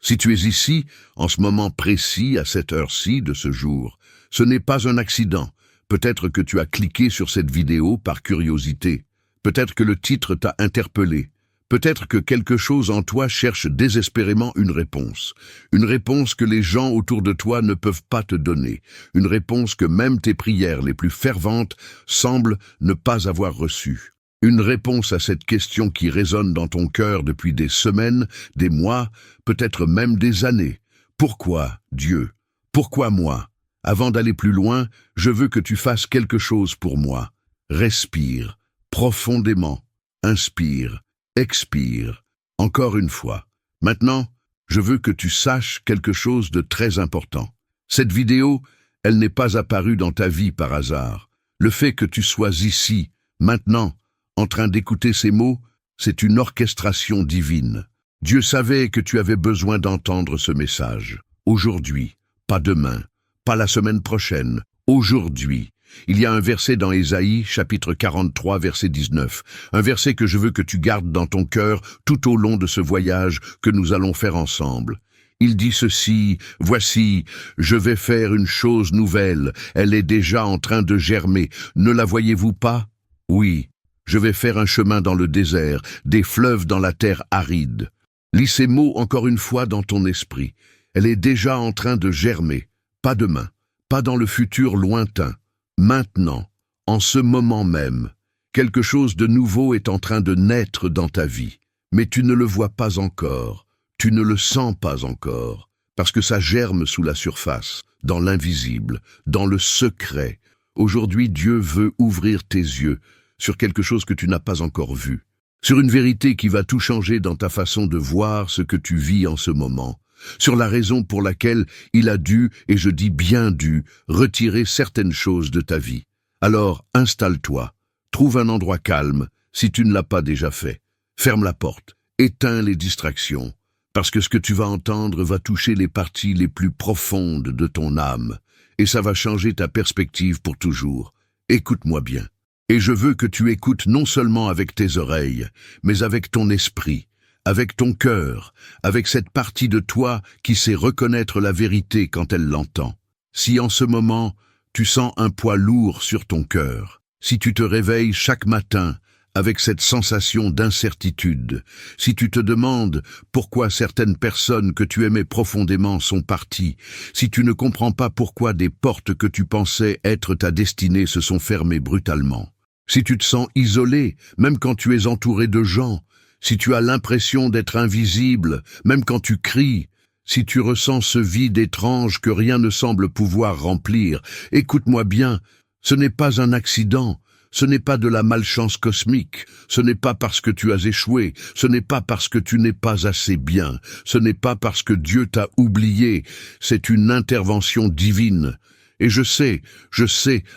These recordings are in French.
Si tu es ici, en ce moment précis, à cette heure-ci de ce jour, ce n'est pas un accident. Peut-être que tu as cliqué sur cette vidéo par curiosité. Peut-être que le titre t'a interpellé. Peut-être que quelque chose en toi cherche désespérément une réponse. Une réponse que les gens autour de toi ne peuvent pas te donner. Une réponse que même tes prières les plus ferventes semblent ne pas avoir reçue. Une réponse à cette question qui résonne dans ton cœur depuis des semaines, des mois, peut-être même des années. Pourquoi, Dieu? Pourquoi moi? Avant d'aller plus loin, je veux que tu fasses quelque chose pour moi. Respire, profondément, inspire, expire, encore une fois. Maintenant, je veux que tu saches quelque chose de très important. Cette vidéo, elle n'est pas apparue dans ta vie par hasard. Le fait que tu sois ici, maintenant, en train d'écouter ces mots, c'est une orchestration divine. Dieu savait que tu avais besoin d'entendre ce message. Aujourd'hui, pas demain, pas la semaine prochaine, aujourd'hui. Il y a un verset dans Ésaïe, chapitre 43, verset 19. Un verset que je veux que tu gardes dans ton cœur tout au long de ce voyage que nous allons faire ensemble. Il dit ceci, « Voici, je vais faire une chose nouvelle, elle est déjà en train de germer. Ne la voyez-vous pas? Oui. Je vais faire un chemin dans le désert, des fleuves dans la terre aride. » Lis ces mots encore une fois dans ton esprit. Elle est déjà en train de germer, pas demain, pas dans le futur lointain. Maintenant, en ce moment même, quelque chose de nouveau est en train de naître dans ta vie. Mais tu ne le vois pas encore, tu ne le sens pas encore, parce que ça germe sous la surface, dans l'invisible, dans le secret. Aujourd'hui, Dieu veut ouvrir tes yeux sur quelque chose que tu n'as pas encore vu, sur une vérité qui va tout changer dans ta façon de voir ce que tu vis en ce moment, sur la raison pour laquelle il a dû, et je dis bien dû, retirer certaines choses de ta vie. Alors, installe-toi, trouve un endroit calme, si tu ne l'as pas déjà fait. Ferme la porte, éteins les distractions, parce que ce que tu vas entendre va toucher les parties les plus profondes de ton âme, et ça va changer ta perspective pour toujours. Écoute-moi bien. Et je veux que tu écoutes non seulement avec tes oreilles, mais avec ton esprit, avec ton cœur, avec cette partie de toi qui sait reconnaître la vérité quand elle l'entend. Si en ce moment, tu sens un poids lourd sur ton cœur, si tu te réveilles chaque matin avec cette sensation d'incertitude, si tu te demandes pourquoi certaines personnes que tu aimais profondément sont parties, si tu ne comprends pas pourquoi des portes que tu pensais être ta destinée se sont fermées brutalement, si tu te sens isolé, même quand tu es entouré de gens, si tu as l'impression d'être invisible, même quand tu cries, si tu ressens ce vide étrange que rien ne semble pouvoir remplir, écoute-moi bien, ce n'est pas un accident, ce n'est pas de la malchance cosmique, ce n'est pas parce que tu as échoué, ce n'est pas parce que tu n'es pas assez bien, ce n'est pas parce que Dieu t'a oublié, c'est une intervention divine. Et je sais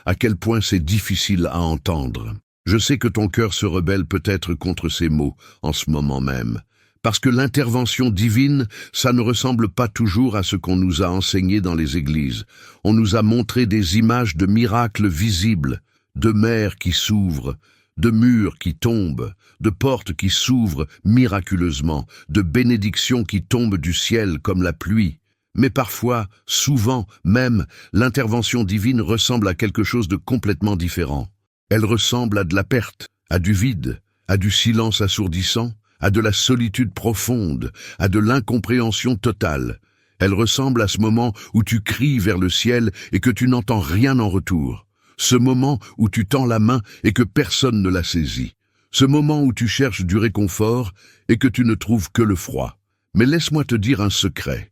à quel point c'est difficile à entendre. Je sais que ton cœur se rebelle peut-être contre ces mots en ce moment même. Parce que l'intervention divine, ça ne ressemble pas toujours à ce qu'on nous a enseigné dans les églises. On nous a montré des images de miracles visibles, de mers qui s'ouvrent, de murs qui tombent, de portes qui s'ouvrent miraculeusement, de bénédictions qui tombent du ciel comme la pluie. Mais parfois, souvent même, l'intervention divine ressemble à quelque chose de complètement différent. Elle ressemble à de la perte, à du vide, à du silence assourdissant, à de la solitude profonde, à de l'incompréhension totale. Elle ressemble à ce moment où tu cries vers le ciel et que tu n'entends rien en retour. Ce moment où tu tends la main et que personne ne la saisit. Ce moment où tu cherches du réconfort et que tu ne trouves que le froid. Mais laisse-moi te dire un secret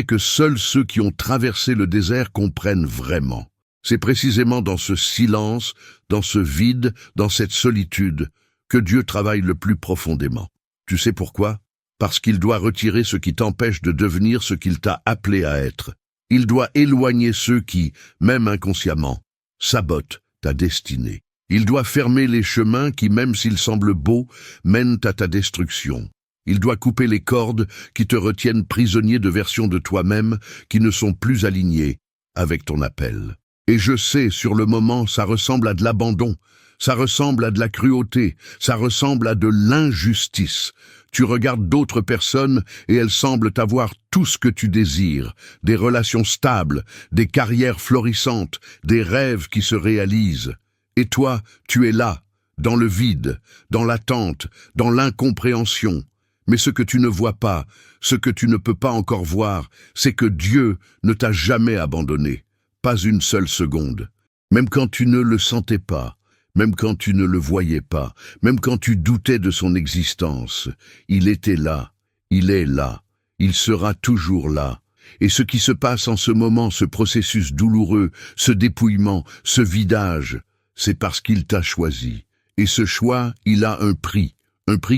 que seuls ceux qui ont traversé le désert comprennent vraiment. C'est précisément dans ce silence, dans ce vide, dans cette solitude, que Dieu travaille le plus profondément. Tu sais pourquoi? Parce qu'il doit retirer ce qui t'empêche de devenir ce qu'il t'a appelé à être. Il doit éloigner ceux qui, même inconsciemment, sabotent ta destinée. Il doit fermer les chemins qui, même s'ils semblent beaux, mènent à ta destruction. Il doit couper les cordes qui te retiennent prisonnier de versions de toi-même qui ne sont plus alignées avec ton appel. Et je sais, sur le moment, ça ressemble à de l'abandon, ça ressemble à de la cruauté, ça ressemble à de l'injustice. Tu regardes d'autres personnes et elles semblent avoir tout ce que tu désires, des relations stables, des carrières florissantes, des rêves qui se réalisent. Et toi, tu es là, dans le vide, dans l'attente, dans l'incompréhension. Mais ce que tu ne vois pas, ce que tu ne peux pas encore voir, c'est que Dieu ne t'a jamais abandonné, pas une seule seconde. Même quand tu ne le sentais pas, même quand tu ne le voyais pas, même quand tu doutais de son existence, il était là, il est là, il sera toujours là. Et ce qui se passe en ce moment, ce processus douloureux, ce dépouillement, ce vidage, c'est parce qu'il t'a choisi. Et ce choix, il a un prix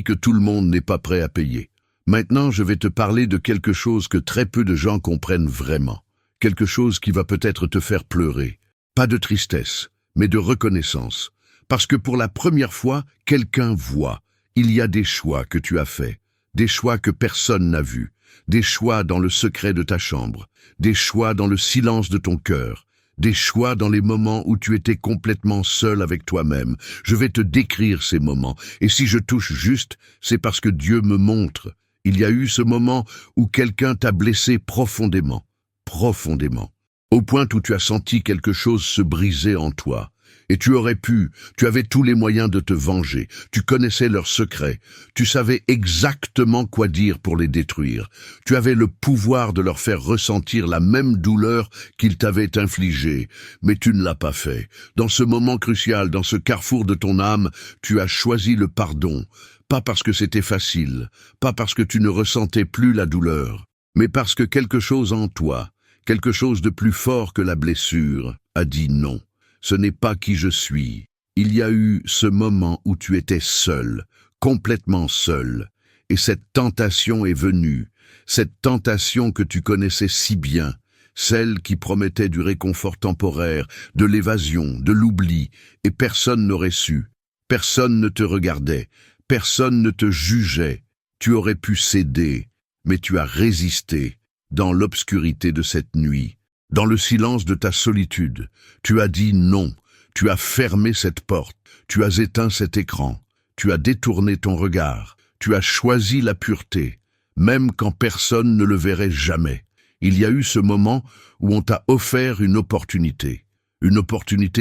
que tout le monde n'est pas prêt à payer. Maintenant, je vais te parler de quelque chose que très peu de gens comprennent vraiment. Quelque chose qui va peut-être te faire pleurer. Pas de tristesse, mais de reconnaissance. Parce que pour la première fois, quelqu'un voit. Il y a des choix que tu as faits, des choix que personne n'a vus, des choix dans le secret de ta chambre, des choix dans le silence de ton cœur, des choix dans les moments où tu étais complètement seul avec toi-même. Je vais te décrire ces moments, et si je touche juste, c'est parce que Dieu me montre. Il y a eu ce moment où quelqu'un t'a blessé profondément, au point où tu as senti quelque chose se briser en toi. Et tu avais tous les moyens de te venger, tu connaissais leurs secrets, tu savais exactement quoi dire pour les détruire, tu avais le pouvoir de leur faire ressentir la même douleur qu'ils t'avaient infligée, mais tu ne l'as pas fait. Dans ce moment crucial, dans ce carrefour de ton âme, tu as choisi le pardon, pas parce que c'était facile, pas parce que tu ne ressentais plus la douleur, mais parce que quelque chose en toi, quelque chose de plus fort que la blessure, a dit non. Ce n'est pas qui je suis. Il y a eu ce moment où tu étais seul, complètement seul, et cette tentation est venue, cette tentation que tu connaissais si bien, celle qui promettait du réconfort temporaire, de l'évasion, de l'oubli, et personne n'aurait su, personne ne te regardait, personne ne te jugeait. Tu aurais pu céder, mais tu as résisté dans l'obscurité de cette nuit. Dans le silence de ta solitude, tu as dit non, tu as fermé cette porte, tu as éteint cet écran, tu as détourné ton regard, tu as choisi la pureté, même quand personne ne le verrait jamais. Il y a eu ce moment où on t'a offert une opportunité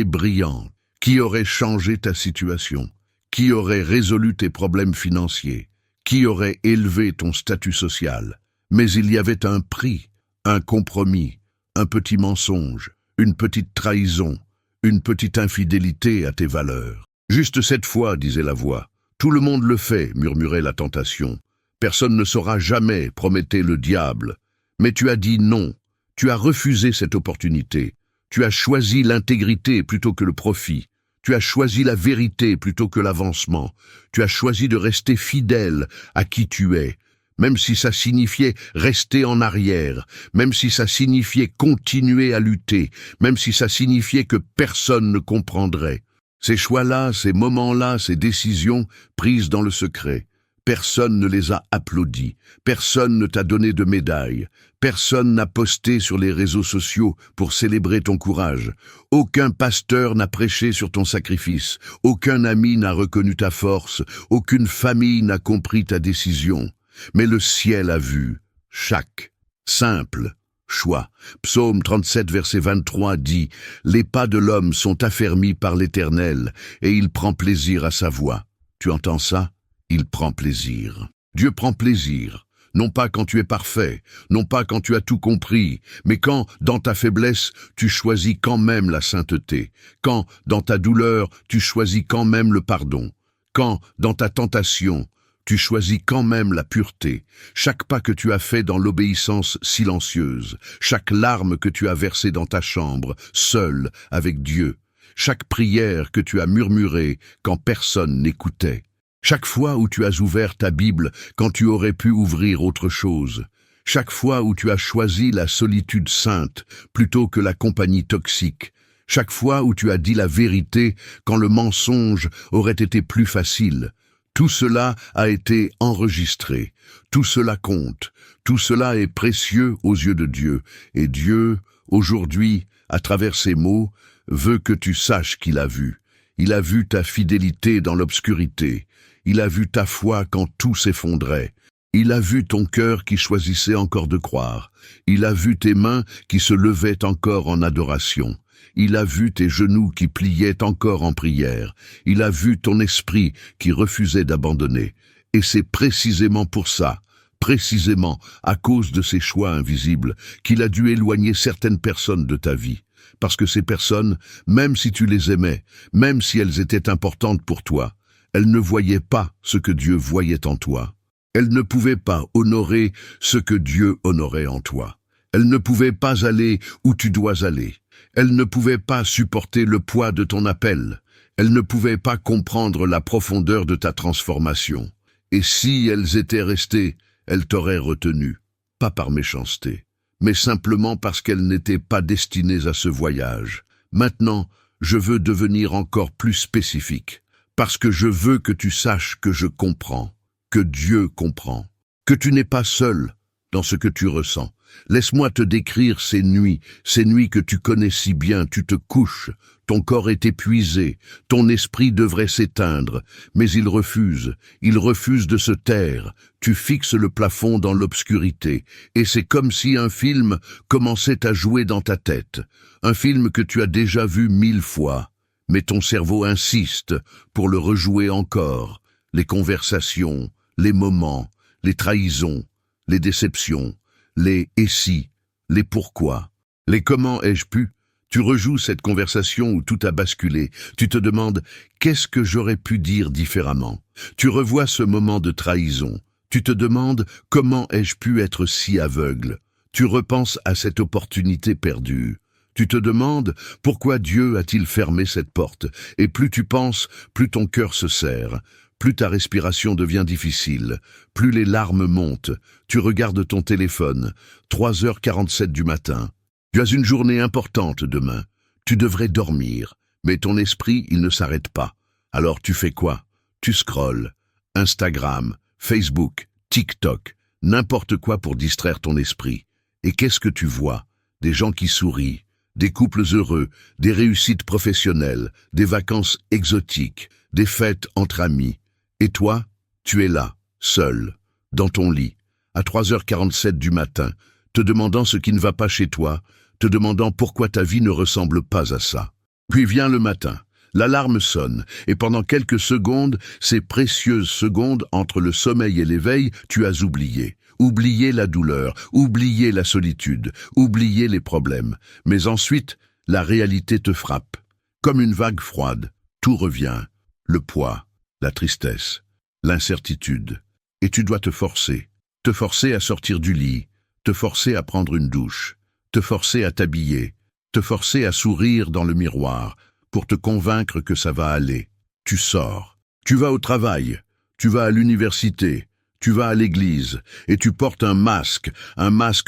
brillante, qui aurait changé ta situation, qui aurait résolu tes problèmes financiers, qui aurait élevé ton statut social. Mais il y avait un prix, un compromis, un petit mensonge, une petite trahison, une petite infidélité à tes valeurs. Juste cette fois, disait la voix. Tout le monde le fait, murmurait la tentation. Personne ne saura jamais, promettait le diable. Mais tu as dit non, tu as refusé cette opportunité. Tu as choisi l'intégrité plutôt que le profit. Tu as choisi la vérité plutôt que l'avancement. Tu as choisi de rester fidèle à qui tu es. Même si ça signifiait rester en arrière, même si ça signifiait continuer à lutter, même si ça signifiait que personne ne comprendrait. Ces choix-là, ces moments-là, ces décisions prises dans le secret, personne ne les a applaudis, personne ne t'a donné de médaille, personne n'a posté sur les réseaux sociaux pour célébrer ton courage, aucun pasteur n'a prêché sur ton sacrifice, aucun ami n'a reconnu ta force, aucune famille n'a compris ta décision. Mais le ciel a vu chaque simple choix. Psaume 37, verset 23 dit « Les pas de l'homme sont affermis par l'Éternel, et il prend plaisir à sa voie. » Tu entends ça? Il prend plaisir. Dieu prend plaisir, non pas quand tu es parfait, non pas quand tu as tout compris, mais quand, dans ta faiblesse, tu choisis quand même la sainteté, quand, dans ta douleur, tu choisis quand même le pardon, quand, dans ta tentation, tu choisis quand même la pureté. Chaque pas que tu as fait dans l'obéissance silencieuse, chaque larme que tu as versée dans ta chambre, seul, avec Dieu, chaque prière que tu as murmurée quand personne n'écoutait, chaque fois où tu as ouvert ta Bible quand tu aurais pu ouvrir autre chose, chaque fois où tu as choisi la solitude sainte plutôt que la compagnie toxique, chaque fois où tu as dit la vérité quand le mensonge aurait été plus facile. Tout cela a été enregistré, tout cela compte, tout cela est précieux aux yeux de Dieu, et Dieu, aujourd'hui, à travers ces mots, veut que tu saches qu'il a vu. Il a vu ta fidélité dans l'obscurité. Il a vu ta foi quand tout s'effondrait. Il a vu ton cœur qui choisissait encore de croire. Il a vu tes mains qui se levaient encore en adoration. Il a vu tes genoux qui pliaient encore en prière. Il a vu ton esprit qui refusait d'abandonner. Et c'est précisément pour ça, précisément à cause de ces choix invisibles, qu'il a dû éloigner certaines personnes de ta vie. Parce que ces personnes, même si tu les aimais, même si elles étaient importantes pour toi, elles ne voyaient pas ce que Dieu voyait en toi. Elles ne pouvaient pas honorer ce que Dieu honorait en toi. Elles ne pouvaient pas aller où tu dois aller. Elles ne pouvaient pas supporter le poids de ton appel. Elles ne pouvaient pas comprendre la profondeur de ta transformation. Et si elles étaient restées, elles t'auraient retenu, pas par méchanceté, mais simplement parce qu'elles n'étaient pas destinées à ce voyage. Maintenant, je veux devenir encore plus spécifique, parce que je veux que tu saches que je comprends, que Dieu comprend, que tu n'es pas seul dans ce que tu ressens. Laisse-moi te décrire ces nuits que tu connais si bien. Tu te couches, ton corps est épuisé, ton esprit devrait s'éteindre, mais il refuse de se taire. Tu fixes le plafond dans l'obscurité, et c'est comme si un film commençait à jouer dans ta tête, un film que tu as déjà vu 1000 fois, mais ton cerveau insiste pour le rejouer encore. Les conversations, les moments, les trahisons, les déceptions, les « et si », les « pourquoi », les « comment ai-je pu ». Tu rejoues cette conversation où tout a basculé. Tu te demandes « qu'est-ce que j'aurais pu dire différemment ?» Tu revois ce moment de trahison. Tu te demandes « comment ai-je pu être si aveugle ?» Tu repenses à cette opportunité perdue. Tu te demandes « pourquoi Dieu a-t-il fermé cette porte ?» Et plus tu penses, plus ton cœur se serre. Plus ta respiration devient difficile, plus les larmes montent. Tu regardes ton téléphone, 3h47 du matin. Tu as une journée importante demain. Tu devrais dormir, mais ton esprit, il ne s'arrête pas. Alors tu fais quoi? Tu scrolles. Instagram, Facebook, TikTok, n'importe quoi pour distraire ton esprit. Et qu'est-ce que tu vois? Des gens qui sourient, des couples heureux, des réussites professionnelles, des vacances exotiques, des fêtes entre amis. Et toi, tu es là, seul, dans ton lit, à 3h47 du matin, te demandant ce qui ne va pas chez toi, te demandant pourquoi ta vie ne ressemble pas à ça. Puis vient le matin, l'alarme sonne, et pendant quelques secondes, ces précieuses secondes entre le sommeil et l'éveil, tu as oublié. Oublié la douleur, oublié la solitude, oublié les problèmes. Mais ensuite, la réalité te frappe. Comme une vague froide, tout revient, le poids, la tristesse, l'incertitude. Et tu dois te forcer à sortir du lit, te forcer à prendre une douche, te forcer à t'habiller, te forcer à sourire dans le miroir pour te convaincre que ça va aller. Tu sors, tu vas au travail, tu vas à l'université, tu vas à l'église et tu portes un masque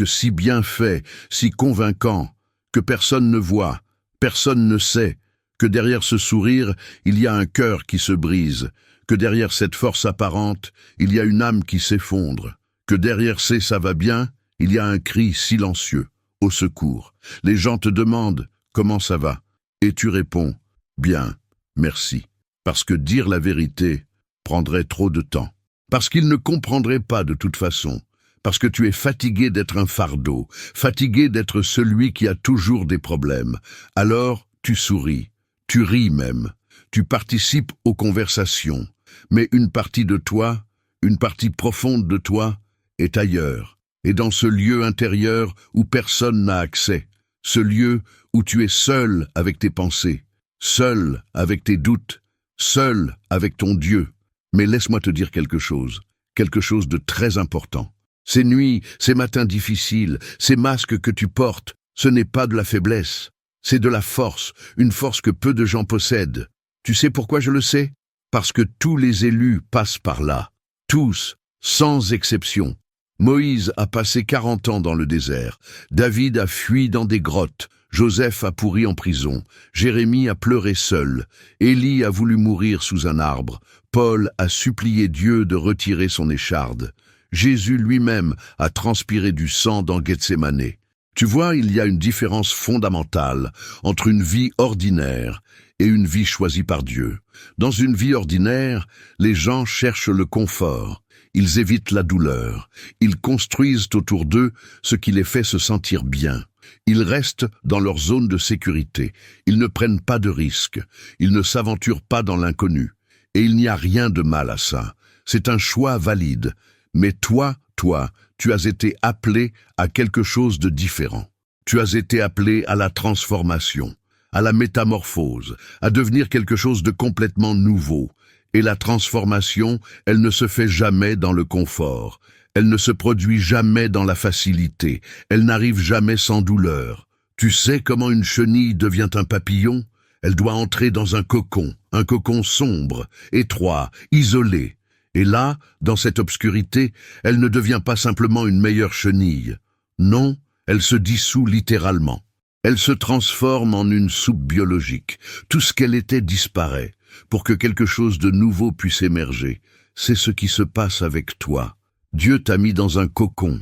si bien fait, si convaincant, que personne ne voit, personne ne sait, que derrière ce sourire, il y a un cœur qui se brise, que derrière cette force apparente, il y a une âme qui s'effondre, que derrière ces « ça va bien », il y a un cri silencieux, au secours. Les gens te demandent « comment ça va ?» et tu réponds « bien, merci », parce que dire la vérité prendrait trop de temps, parce qu'ils ne comprendraient pas de toute façon, parce que tu es fatigué d'être un fardeau, fatigué d'être celui qui a toujours des problèmes. Alors tu souris, tu ris même, tu participes aux conversations, mais une partie de toi, une partie profonde de toi, est ailleurs, et dans ce lieu intérieur où personne n'a accès, ce lieu où tu es seul avec tes pensées, seul avec tes doutes, seul avec ton Dieu. Mais laisse-moi te dire quelque chose de très important. Ces nuits, ces matins difficiles, ces masques que tu portes, ce n'est pas de la faiblesse, c'est de la force, une force que peu de gens possèdent. Tu sais pourquoi je le sais? Parce que tous les élus passent par là, tous, sans exception. Moïse a passé 40 ans dans le désert, David a fui dans des grottes, Joseph a pourri en prison, Jérémie a pleuré seul, Élie a voulu mourir sous un arbre, Paul a supplié Dieu de retirer son écharde, Jésus lui-même a transpiré du sang dans Gethsémané. Tu vois, il y a une différence fondamentale entre une vie ordinaire et une vie choisie par Dieu. Dans une vie ordinaire, les gens cherchent le confort, ils évitent la douleur, ils construisent autour d'eux ce qui les fait se sentir bien. Ils restent dans leur zone de sécurité, ils ne prennent pas de risques, ils ne s'aventurent pas dans l'inconnu. Et il n'y a rien de mal à ça, c'est un choix valide. Mais toi, tu as été appelé à quelque chose de différent. Tu as été appelé à la transformation, à la métamorphose, à devenir quelque chose de complètement nouveau. Et la transformation, elle ne se fait jamais dans le confort. Elle ne se produit jamais dans la facilité. Elle n'arrive jamais sans douleur. Tu sais comment une chenille devient un papillon? Elle doit entrer dans un cocon sombre, étroit, isolé. Et là, dans cette obscurité, elle ne devient pas simplement une meilleure chenille. Non, elle se dissout littéralement. Elle se transforme en une soupe biologique. Tout ce qu'elle était disparaît, pour que quelque chose de nouveau puisse émerger. C'est ce qui se passe avec toi. Dieu t'a mis dans un cocon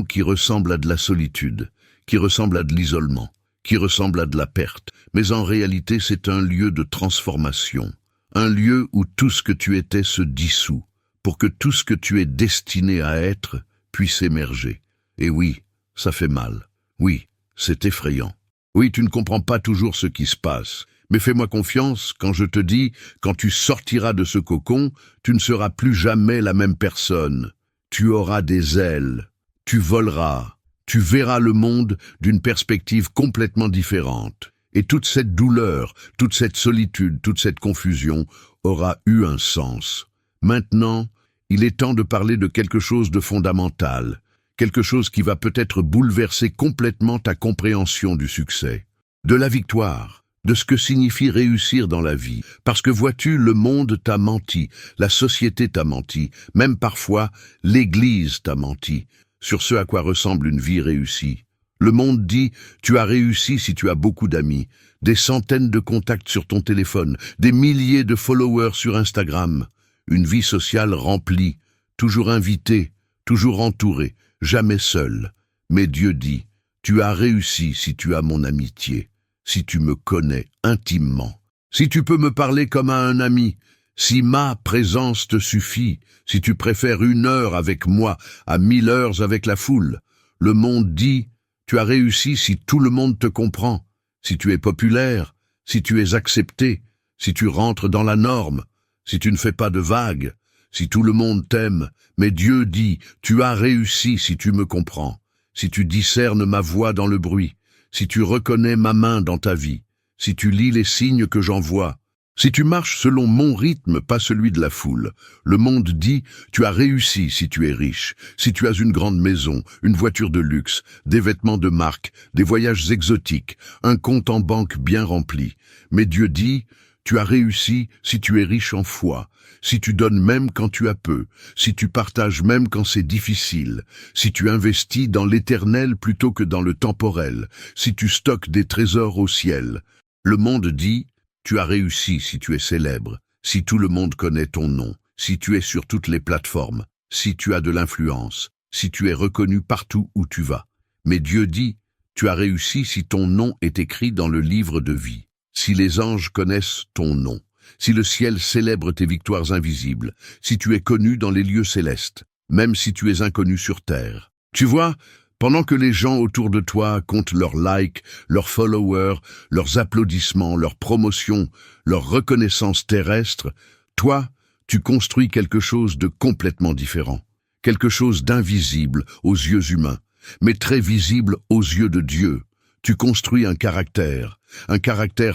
qui ressemble à de la solitude, qui ressemble à de l'isolement, qui ressemble à de la perte. Mais en réalité, c'est un lieu de transformation. Un lieu où tout ce que tu étais se dissout, pour que tout ce que tu es destiné à être puisse émerger. Et oui, ça fait mal. Oui, c'est effrayant. Oui, tu ne comprends pas toujours ce qui se passe. Mais fais-moi confiance quand je te dis, quand tu sortiras de ce cocon, tu ne seras plus jamais la même personne. Tu auras des ailes, tu voleras, tu verras le monde d'une perspective complètement différente. Et toute cette douleur, toute cette solitude, toute cette confusion aura eu un sens. Maintenant, il est temps de parler de quelque chose de fondamental, quelque chose qui va peut-être bouleverser complètement ta compréhension du succès, de la victoire, de ce que signifie réussir dans la vie. Parce que vois-tu, le monde t'a menti, la société t'a menti, même parfois l'Église t'a menti, sur ce à quoi ressemble une vie réussie. Le monde dit, tu as réussi si tu as beaucoup d'amis, des centaines de contacts sur ton téléphone, des milliers de followers sur Instagram, une vie sociale remplie, toujours invité, toujours entouré, jamais seul. Mais Dieu dit, tu as réussi si tu as mon amitié, si tu me connais intimement, si tu peux me parler comme à un ami, si ma présence te suffit, si tu préfères 1 heure avec moi à 1000 heures avec la foule. Le monde dit, tu as réussi si tout le monde te comprend, si tu es populaire, si tu es accepté, si tu rentres dans la norme, si tu ne fais pas de vagues, si tout le monde t'aime. Mais Dieu dit, tu as réussi si tu me comprends, si tu discernes ma voix dans le bruit, si tu reconnais ma main dans ta vie, si tu lis les signes que j'envoie, si tu marches selon mon rythme, pas celui de la foule. Le monde dit, tu as réussi si tu es riche, si tu as une grande maison, une voiture de luxe, des vêtements de marque, des voyages exotiques, un compte en banque bien rempli. Mais Dieu dit, tu as réussi si tu es riche en foi, si tu donnes même quand tu as peu, si tu partages même quand c'est difficile, si tu investis dans l'éternel plutôt que dans le temporel, si tu stockes des trésors au ciel. Le monde dit, tu as réussi si tu es célèbre, si tout le monde connaît ton nom, si tu es sur toutes les plateformes, si tu as de l'influence, si tu es reconnu partout où tu vas. Mais Dieu dit, tu as réussi si ton nom est écrit dans le livre de vie, si les anges connaissent ton nom, si le ciel célèbre tes victoires invisibles, si tu es connu dans les lieux célestes, même si tu es inconnu sur terre. Tu vois, pendant que les gens autour de toi comptent leurs likes, leurs followers, leurs applaudissements, leurs promotions, leur reconnaissance terrestre, toi, tu construis quelque chose de complètement différent, quelque chose d'invisible aux yeux humains, mais très visible aux yeux de Dieu. Tu construis un caractère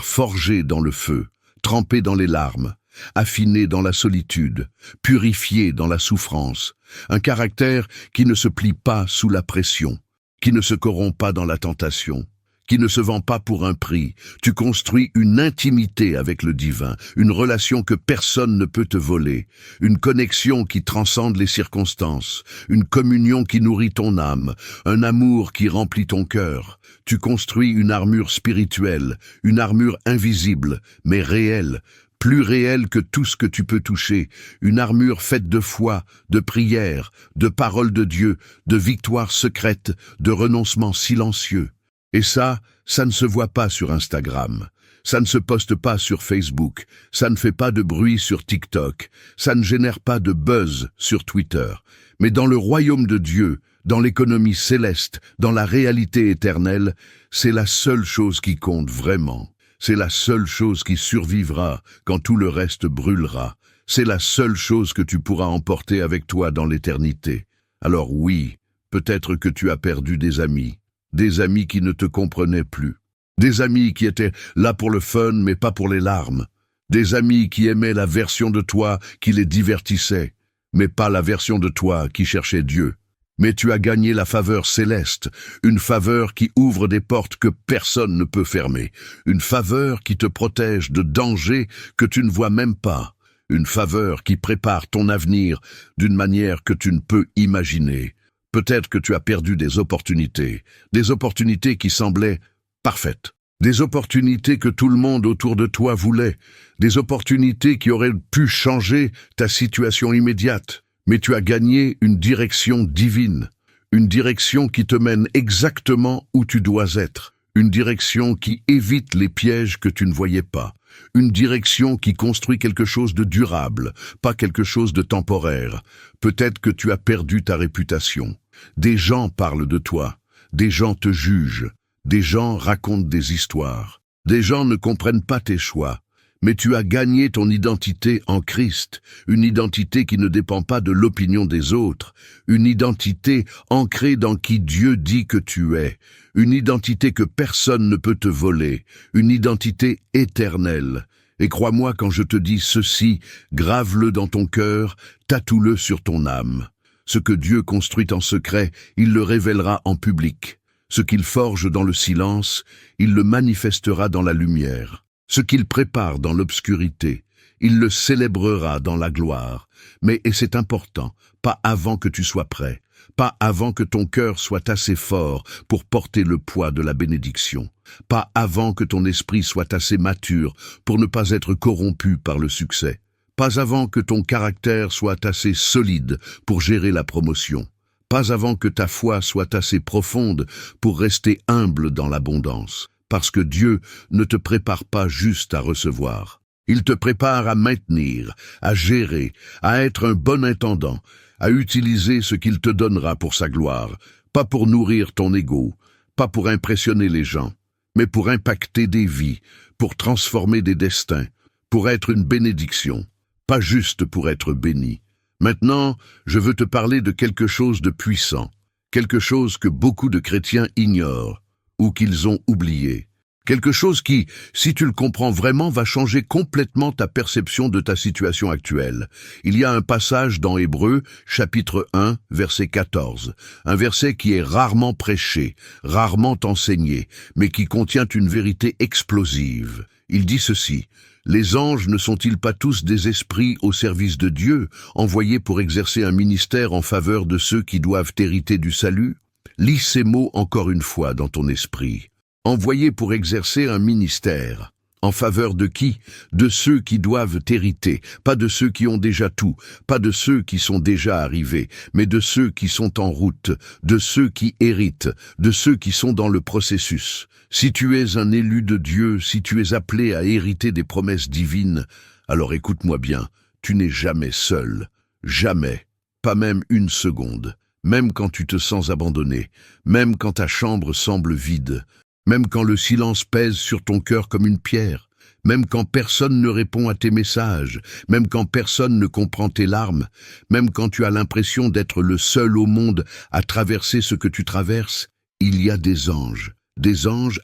forgé dans le feu, trempé dans les larmes, affiné dans la solitude, purifié dans la souffrance, un caractère qui ne se plie pas sous la pression, qui ne se corrompt pas dans la tentation, qui ne se vend pas pour un prix. Tu construis une intimité avec le divin, une relation que personne ne peut te voler, une connexion qui transcende les circonstances, une communion qui nourrit ton âme, un amour qui remplit ton cœur. Tu construis une armure spirituelle, une armure invisible, mais réelle, plus réelle que tout ce que tu peux toucher, une armure faite de foi, de prière, de parole de Dieu, de victoire secrète, de renoncement silencieux. Et ça ne se voit pas sur Instagram. Ça ne se poste pas sur Facebook, ça ne fait pas de bruit sur TikTok, ça ne génère pas de buzz sur Twitter. Mais dans le royaume de Dieu, dans l'économie céleste, dans la réalité éternelle, c'est la seule chose qui compte vraiment. C'est la seule chose qui survivra quand tout le reste brûlera. C'est la seule chose que tu pourras emporter avec toi dans l'éternité. Alors oui, peut-être que tu as perdu des amis qui ne te comprenaient plus. Des amis qui étaient là pour le fun mais pas pour les larmes. Des amis qui aimaient la version de toi qui les divertissait, mais pas la version de toi qui cherchait Dieu. Mais tu as gagné la faveur céleste, une faveur qui ouvre des portes que personne ne peut fermer, une faveur qui te protège de dangers que tu ne vois même pas, une faveur qui prépare ton avenir d'une manière que tu ne peux imaginer. Peut-être que tu as perdu des opportunités qui semblaient parfaites, des opportunités que tout le monde autour de toi voulait, des opportunités qui auraient pu changer ta situation immédiate. Mais tu as gagné une direction divine, une direction qui te mène exactement où tu dois être, une direction qui évite les pièges que tu ne voyais pas, une direction qui construit quelque chose de durable, pas quelque chose de temporaire. Peut-être que tu as perdu ta réputation. Des gens parlent de toi, des gens te jugent, des gens racontent des histoires, des gens ne comprennent pas tes choix. Mais tu as gagné ton identité en Christ, une identité qui ne dépend pas de l'opinion des autres, une identité ancrée dans qui Dieu dit que tu es, une identité que personne ne peut te voler, une identité éternelle. Et crois-moi quand je te dis ceci, grave-le dans ton cœur, tatoue-le sur ton âme. Ce que Dieu construit en secret, il le révélera en public. Ce qu'il forge dans le silence, il le manifestera dans la lumière. Ce qu'il prépare dans l'obscurité, il le célébrera dans la gloire. Mais, et c'est important, pas avant que tu sois prêt, pas avant que ton cœur soit assez fort pour porter le poids de la bénédiction, pas avant que ton esprit soit assez mature pour ne pas être corrompu par le succès, pas avant que ton caractère soit assez solide pour gérer la promotion, pas avant que ta foi soit assez profonde pour rester humble dans l'abondance. Parce que Dieu ne te prépare pas juste à recevoir. Il te prépare à maintenir, à gérer, à être un bon intendant, à utiliser ce qu'il te donnera pour sa gloire, pas pour nourrir ton ego, pas pour impressionner les gens, mais pour impacter des vies, pour transformer des destins, pour être une bénédiction, pas juste pour être béni. Maintenant, je veux te parler de quelque chose de puissant, quelque chose que beaucoup de chrétiens ignorent, ou qu'ils ont oublié. Quelque chose qui, si tu le comprends vraiment, va changer complètement ta perception de ta situation actuelle. Il y a un passage dans Hébreux, chapitre 1, verset 14. Un verset qui est rarement prêché, rarement enseigné, mais qui contient une vérité explosive. Il dit ceci: « Les anges ne sont-ils pas tous des esprits au service de Dieu, envoyés pour exercer un ministère en faveur de ceux qui doivent hériter du salut ?» Lis ces mots encore une fois dans ton esprit. Envoyé pour exercer un ministère. En faveur de qui? De ceux qui doivent hériter, pas de ceux qui ont déjà tout, pas de ceux qui sont déjà arrivés, mais de ceux qui sont en route, de ceux qui héritent, de ceux qui sont dans le processus. Si tu es un élu de Dieu, si tu es appelé à hériter des promesses divines, alors écoute-moi bien, tu n'es jamais seul. Jamais. Pas même une seconde. Même quand tu te sens abandonné, même quand ta chambre semble vide, même quand le silence pèse sur ton cœur comme une pierre, même quand personne ne répond à tes messages, même quand personne ne comprend tes larmes, même quand tu as l'impression d'être le seul au monde à traverser ce que tu traverses, il y a des anges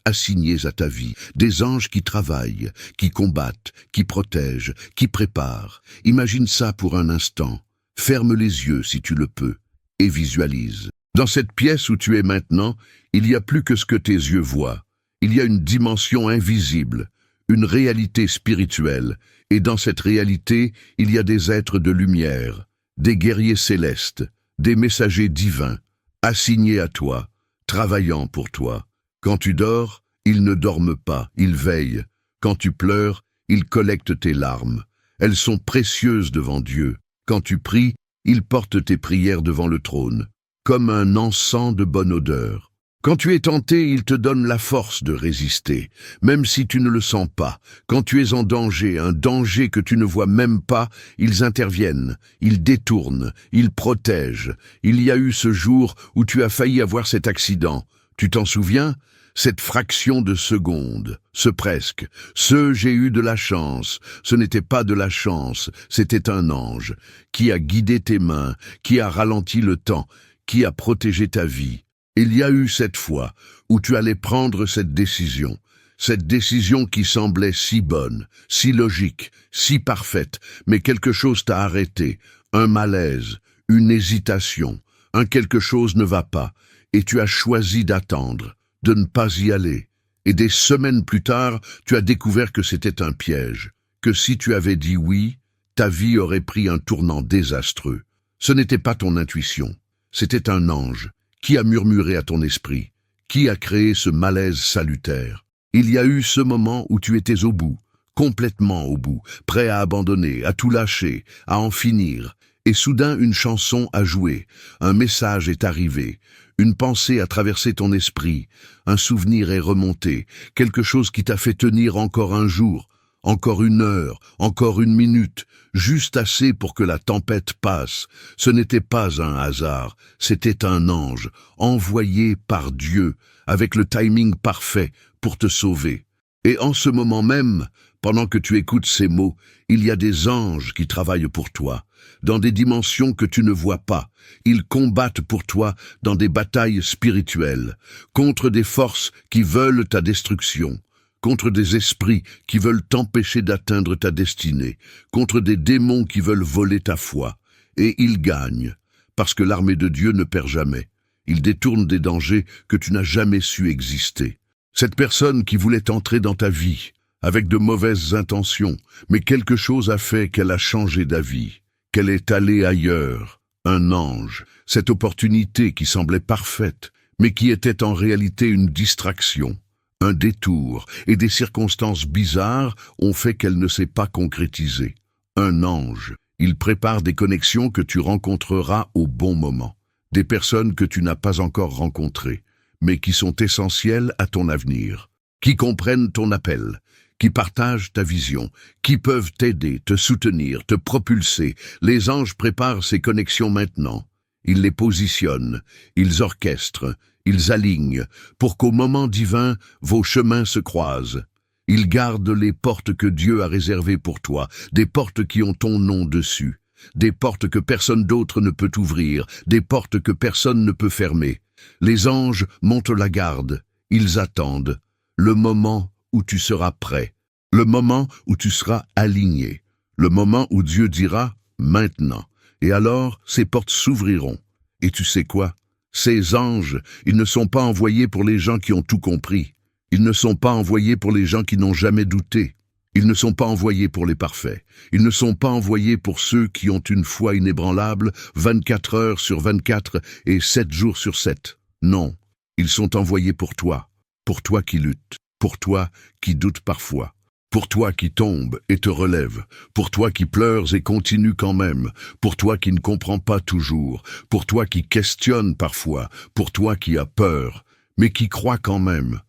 assignés à ta vie, des anges qui travaillent, qui combattent, qui protègent, qui préparent. Imagine ça pour un instant. Ferme les yeux si tu le peux. Et visualise. Dans cette pièce où tu es maintenant, il y a plus que ce que tes yeux voient. Il y a une dimension invisible, une réalité spirituelle, et dans cette réalité, il y a des êtres de lumière, des guerriers célestes, des messagers divins, assignés à toi, travaillant pour toi. Quand tu dors, ils ne dorment pas, ils veillent. Quand tu pleures, il collecte tes larmes. Elles sont précieuses devant Dieu. Quand tu pries, il porte tes prières devant le trône, comme un encens de bonne odeur. Quand tu es tenté, il te donne la force de résister, même si tu ne le sens pas. Quand tu es en danger, un danger que tu ne vois même pas, ils interviennent, ils détournent, ils protègent. Il y a eu ce jour où tu as failli avoir cet accident. Tu t'en souviens ? Cette fraction de seconde, ce presque, j'ai eu de la chance. Ce n'était pas de la chance, c'était un ange qui a guidé tes mains, qui a ralenti le temps, qui a protégé ta vie. Il y a eu cette fois où tu allais prendre cette décision qui semblait si bonne, si logique, si parfaite, mais quelque chose t'a arrêté, un malaise, une hésitation, un quelque chose ne va pas, et tu as choisi d'attendre, de ne pas y aller. Et des semaines plus tard, tu as découvert que c'était un piège, que si tu avais dit oui, ta vie aurait pris un tournant désastreux. Ce n'était pas ton intuition, c'était un ange. Qui a murmuré à ton esprit? Qui a créé ce malaise salutaire? Il y a eu ce moment où tu étais au bout, complètement au bout, prêt à abandonner, à tout lâcher, à en finir. Et soudain une chanson a joué, un message est arrivé, une pensée a traversé ton esprit, un souvenir est remonté, quelque chose qui t'a fait tenir encore un jour, encore une heure, encore une minute, juste assez pour que la tempête passe. Ce n'était pas un hasard, c'était un ange, envoyé par Dieu, avec le timing parfait pour te sauver. Et en ce moment même, pendant que tu écoutes ces mots, il y a des anges qui travaillent pour toi, dans des dimensions que tu ne vois pas. Ils combattent pour toi dans des batailles spirituelles, contre des forces qui veulent ta destruction, contre des esprits qui veulent t'empêcher d'atteindre ta destinée, contre des démons qui veulent voler ta foi. Et ils gagnent, parce que l'armée de Dieu ne perd jamais. Ils détournent des dangers que tu n'as jamais su exister. Cette personne qui voulait entrer dans ta vie, avec de mauvaises intentions, mais quelque chose a fait qu'elle a changé d'avis, qu'elle est allée ailleurs. Un ange, cette opportunité qui semblait parfaite, mais qui était en réalité une distraction. Un détour et des circonstances bizarres ont fait qu'elle ne s'est pas concrétisée. Un ange, il prépare des connexions que tu rencontreras au bon moment. Des personnes que tu n'as pas encore rencontrées, mais qui sont essentielles à ton avenir, qui comprennent ton appel, qui partagent ta vision, qui peuvent t'aider, te soutenir, te propulser. Les anges préparent ces connexions maintenant. Ils les positionnent, ils orchestrent, ils alignent, pour qu'au moment divin, vos chemins se croisent. Ils gardent les portes que Dieu a réservées pour toi, des portes qui ont ton nom dessus, des portes que personne d'autre ne peut ouvrir, des portes que personne ne peut fermer. Les anges montent la garde, ils attendent le moment où tu seras prêt, le moment où tu seras aligné, le moment où Dieu dira « maintenant ». Et alors, ces portes s'ouvriront. Et tu sais quoi? Ces anges, ils ne sont pas envoyés pour les gens qui ont tout compris. Ils ne sont pas envoyés pour les gens qui n'ont jamais douté. Ils ne sont pas envoyés pour les parfaits. Ils ne sont pas envoyés pour ceux qui ont une foi inébranlable, 24 heures sur 24 et 7 jours sur 7. Non, ils sont envoyés pour toi qui luttes, pour toi qui doutes parfois. Pour toi qui tombes et te relèves, pour toi qui pleures et continues quand même, pour toi qui ne comprends pas toujours, pour toi qui questionne parfois, pour toi qui as peur, mais qui croit quand même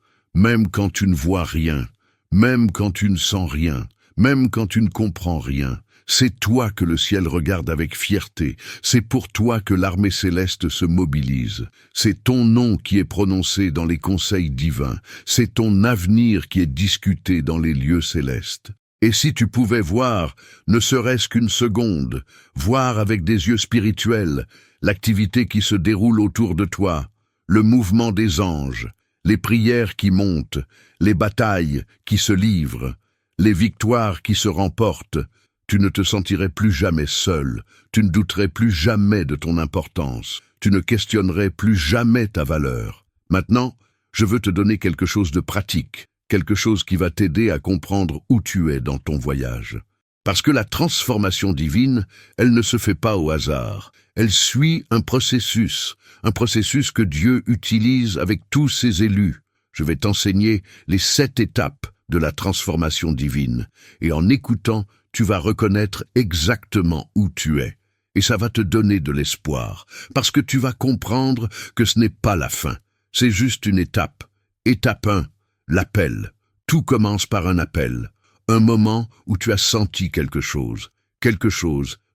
quand tu ne vois rien, même quand tu ne sens rien, même quand tu ne comprends rien. C'est toi que le ciel regarde avec fierté, c'est pour toi que l'armée céleste se mobilise. C'est ton nom qui est prononcé dans les conseils divins, c'est ton avenir qui est discuté dans les lieux célestes. Et si tu pouvais voir, ne serait-ce qu'une seconde, voir avec des yeux spirituels, l'activité qui se déroule autour de toi, le mouvement des anges, les prières qui montent, les batailles qui se livrent, les victoires qui se remportent, tu ne te sentirais plus jamais seul, tu ne douterais plus jamais de ton importance, tu ne questionnerais plus jamais ta valeur. Maintenant, je veux te donner quelque chose de pratique, quelque chose qui va t'aider à comprendre où tu es dans ton voyage. Parce que la transformation divine, elle ne se fait pas au hasard, elle suit un processus que Dieu utilise avec tous ses élus. Je vais t'enseigner les 7 étapes de la transformation divine. Et en écoutant, tu vas reconnaître exactement où tu es. Et ça va te donner de l'espoir, parce que tu vas comprendre que ce n'est pas la fin. C'est juste une étape. Étape 1, l'appel. Tout commence par un appel. Un moment où tu as senti quelque chose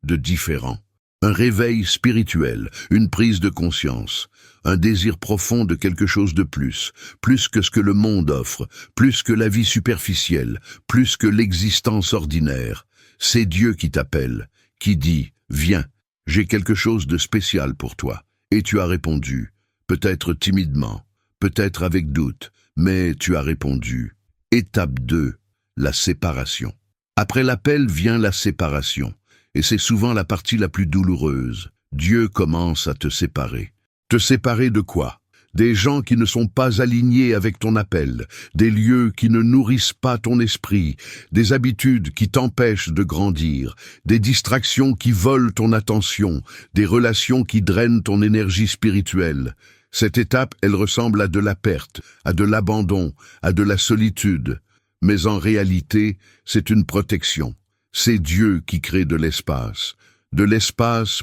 de différent. Un réveil spirituel, une prise de conscience, un désir profond de quelque chose de plus que ce que le monde offre, plus que la vie superficielle, plus que l'existence ordinaire. C'est Dieu qui t'appelle, qui dit « Viens, j'ai quelque chose de spécial pour toi ». Et tu as répondu, peut-être timidement, peut-être avec doute, mais tu as répondu. Étape 2, la séparation. Après l'appel vient la séparation. Et c'est souvent la partie la plus douloureuse. Dieu commence à te séparer. Te séparer de quoi? Des gens qui ne sont pas alignés avec ton appel, des lieux qui ne nourrissent pas ton esprit, des habitudes qui t'empêchent de grandir, des distractions qui volent ton attention, des relations qui drainent ton énergie spirituelle. Cette étape, elle ressemble à de la perte, à de l'abandon, à de la solitude. Mais en réalité, c'est une protection. C'est Dieu qui crée de l'espace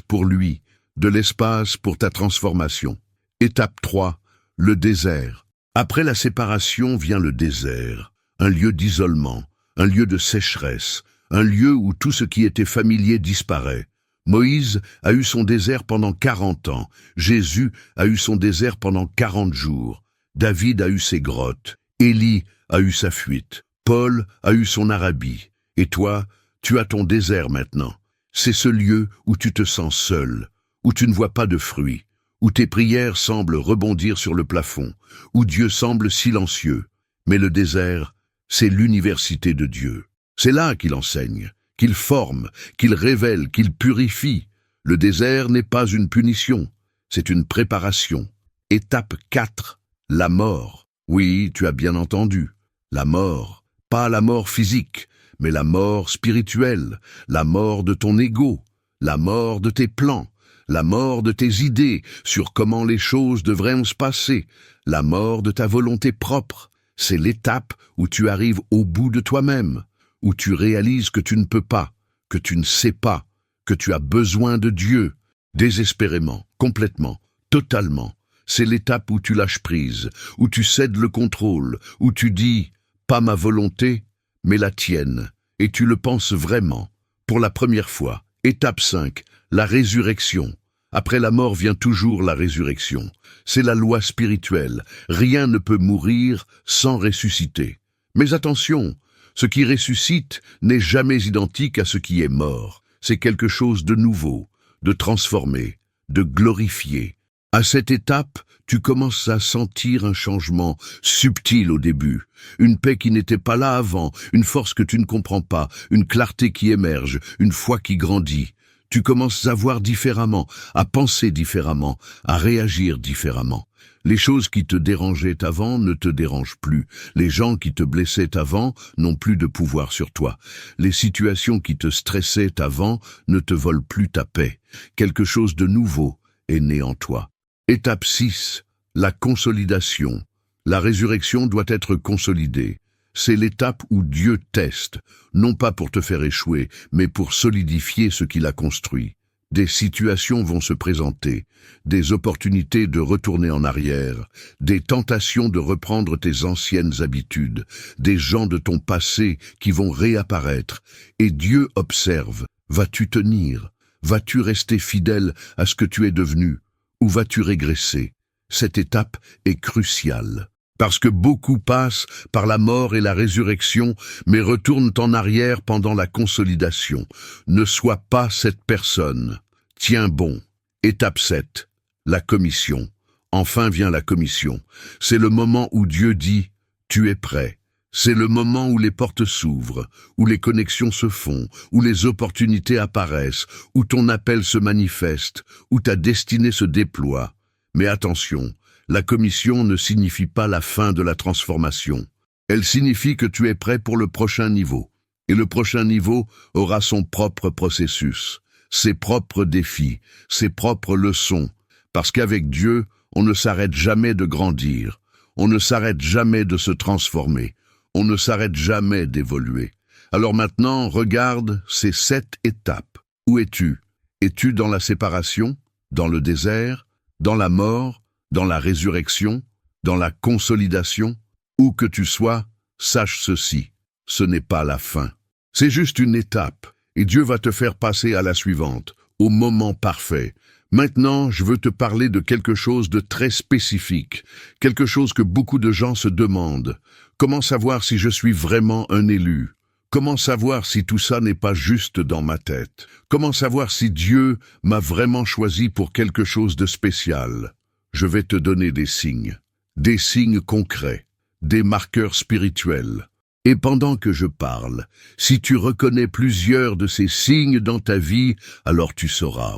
pour lui, de l'espace pour ta transformation. Étape 3, le désert. Après la séparation vient le désert, un lieu d'isolement, un lieu de sécheresse, un lieu où tout ce qui était familier disparaît. Moïse a eu son désert pendant 40 ans, Jésus a eu son désert pendant 40 jours, David a eu ses grottes, Élie a eu sa fuite, Paul a eu son Arabie, et toi, tu as ton désert maintenant. C'est ce lieu où tu te sens seul, où tu ne vois pas de fruits, où tes prières semblent rebondir sur le plafond, où Dieu semble silencieux. Mais le désert, c'est l'université de Dieu. C'est là qu'il enseigne, qu'il forme, qu'il révèle, qu'il purifie. Le désert n'est pas une punition, c'est une préparation. Étape 4, la mort. Oui, tu as bien entendu, la mort, pas la mort physique, mais la mort spirituelle, la mort de ton ego, la mort de tes plans, la mort de tes idées sur comment les choses devraient se passer, la mort de ta volonté propre. C'est l'étape où tu arrives au bout de toi-même, où tu réalises que tu ne peux pas, que tu ne sais pas, que tu as besoin de Dieu, désespérément, complètement, totalement. C'est l'étape où tu lâches prise, où tu cèdes le contrôle, où tu dis « pas ma volonté », mais la tienne, et tu le penses vraiment, pour la première fois. Étape 5, la résurrection. Après la mort vient toujours la résurrection. C'est la loi spirituelle, rien ne peut mourir sans ressusciter. Mais attention, ce qui ressuscite n'est jamais identique à ce qui est mort. C'est quelque chose de nouveau, de transformé, de glorifié. À cette étape, tu commences à sentir un changement subtil au début, une paix qui n'était pas là avant, une force que tu ne comprends pas, une clarté qui émerge, une foi qui grandit. Tu commences à voir différemment, à penser différemment, à réagir différemment. Les choses qui te dérangeaient avant ne te dérangent plus. Les gens qui te blessaient avant n'ont plus de pouvoir sur toi. Les situations qui te stressaient avant ne te volent plus ta paix. Quelque chose de nouveau est né en toi. Étape 6, la consolidation. La résurrection doit être consolidée. C'est l'étape où Dieu teste, non pas pour te faire échouer, mais pour solidifier ce qu'il a construit. Des situations vont se présenter, des opportunités de retourner en arrière, des tentations de reprendre tes anciennes habitudes, des gens de ton passé qui vont réapparaître. Et Dieu observe, vas-tu tenir? Vas-tu rester fidèle à ce que tu es devenu? Ou vas-tu régresser? Cette étape est cruciale, parce que beaucoup passent par la mort et la résurrection, mais retournent en arrière pendant la consolidation. Ne sois pas cette personne. Tiens bon. Étape 7, la commission. Enfin vient la commission. C'est le moment où Dieu dit « Tu es prêt ». C'est le moment où les portes s'ouvrent, où les connexions se font, où les opportunités apparaissent, où ton appel se manifeste, où ta destinée se déploie. Mais attention, la commission ne signifie pas la fin de la transformation. Elle signifie que tu es prêt pour le prochain niveau. Et le prochain niveau aura son propre processus, ses propres défis, ses propres leçons. Parce qu'avec Dieu, on ne s'arrête jamais de grandir, on ne s'arrête jamais de se transformer. On ne s'arrête jamais d'évoluer. Alors maintenant, regarde ces 7 étapes. Où es-tu? Es-tu dans la séparation, dans le désert, dans la mort, dans la résurrection, dans la consolidation? Où que tu sois, sache ceci, ce n'est pas la fin. C'est juste une étape, et Dieu va te faire passer à la suivante, au moment parfait. Maintenant, je veux te parler de quelque chose de très spécifique, quelque chose que beaucoup de gens se demandent. Comment savoir si je suis vraiment un élu? Comment savoir si tout ça n'est pas juste dans ma tête? Comment savoir si Dieu m'a vraiment choisi pour quelque chose de spécial? Je vais te donner des signes concrets, des marqueurs spirituels. Et pendant que je parle, si tu reconnais plusieurs de ces signes dans ta vie, alors tu sauras,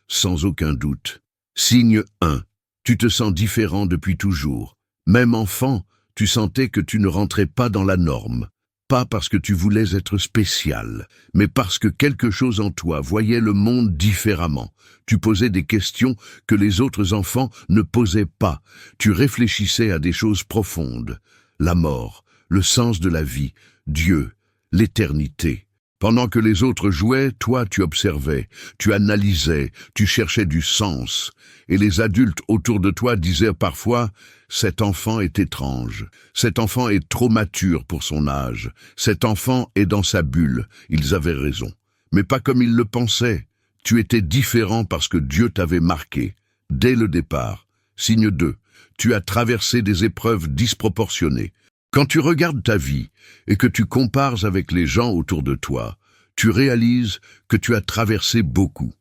sans aucun doute. Signe 1. Tu te sens différent depuis toujours. Même enfant, tu sentais que tu ne rentrais pas dans la norme. Pas parce que tu voulais être spécial, mais parce que quelque chose en toi voyait le monde différemment. Tu posais des questions que les autres enfants ne posaient pas. Tu réfléchissais à des choses profondes. La mort, le sens de la vie, Dieu, l'éternité. Pendant que les autres jouaient, toi tu observais, tu analysais, tu cherchais du sens. Et les adultes autour de toi disaient parfois « Cet enfant est étrange, cet enfant est trop mature pour son âge, cet enfant est dans sa bulle. » Ils avaient raison, mais pas comme ils le pensaient. Tu étais différent parce que Dieu t'avait marqué, dès le départ. Signe 2. Tu as traversé des épreuves disproportionnées. Quand tu regardes ta vie et que tu compares avec les gens autour de toi, tu réalises que tu as traversé beaucoup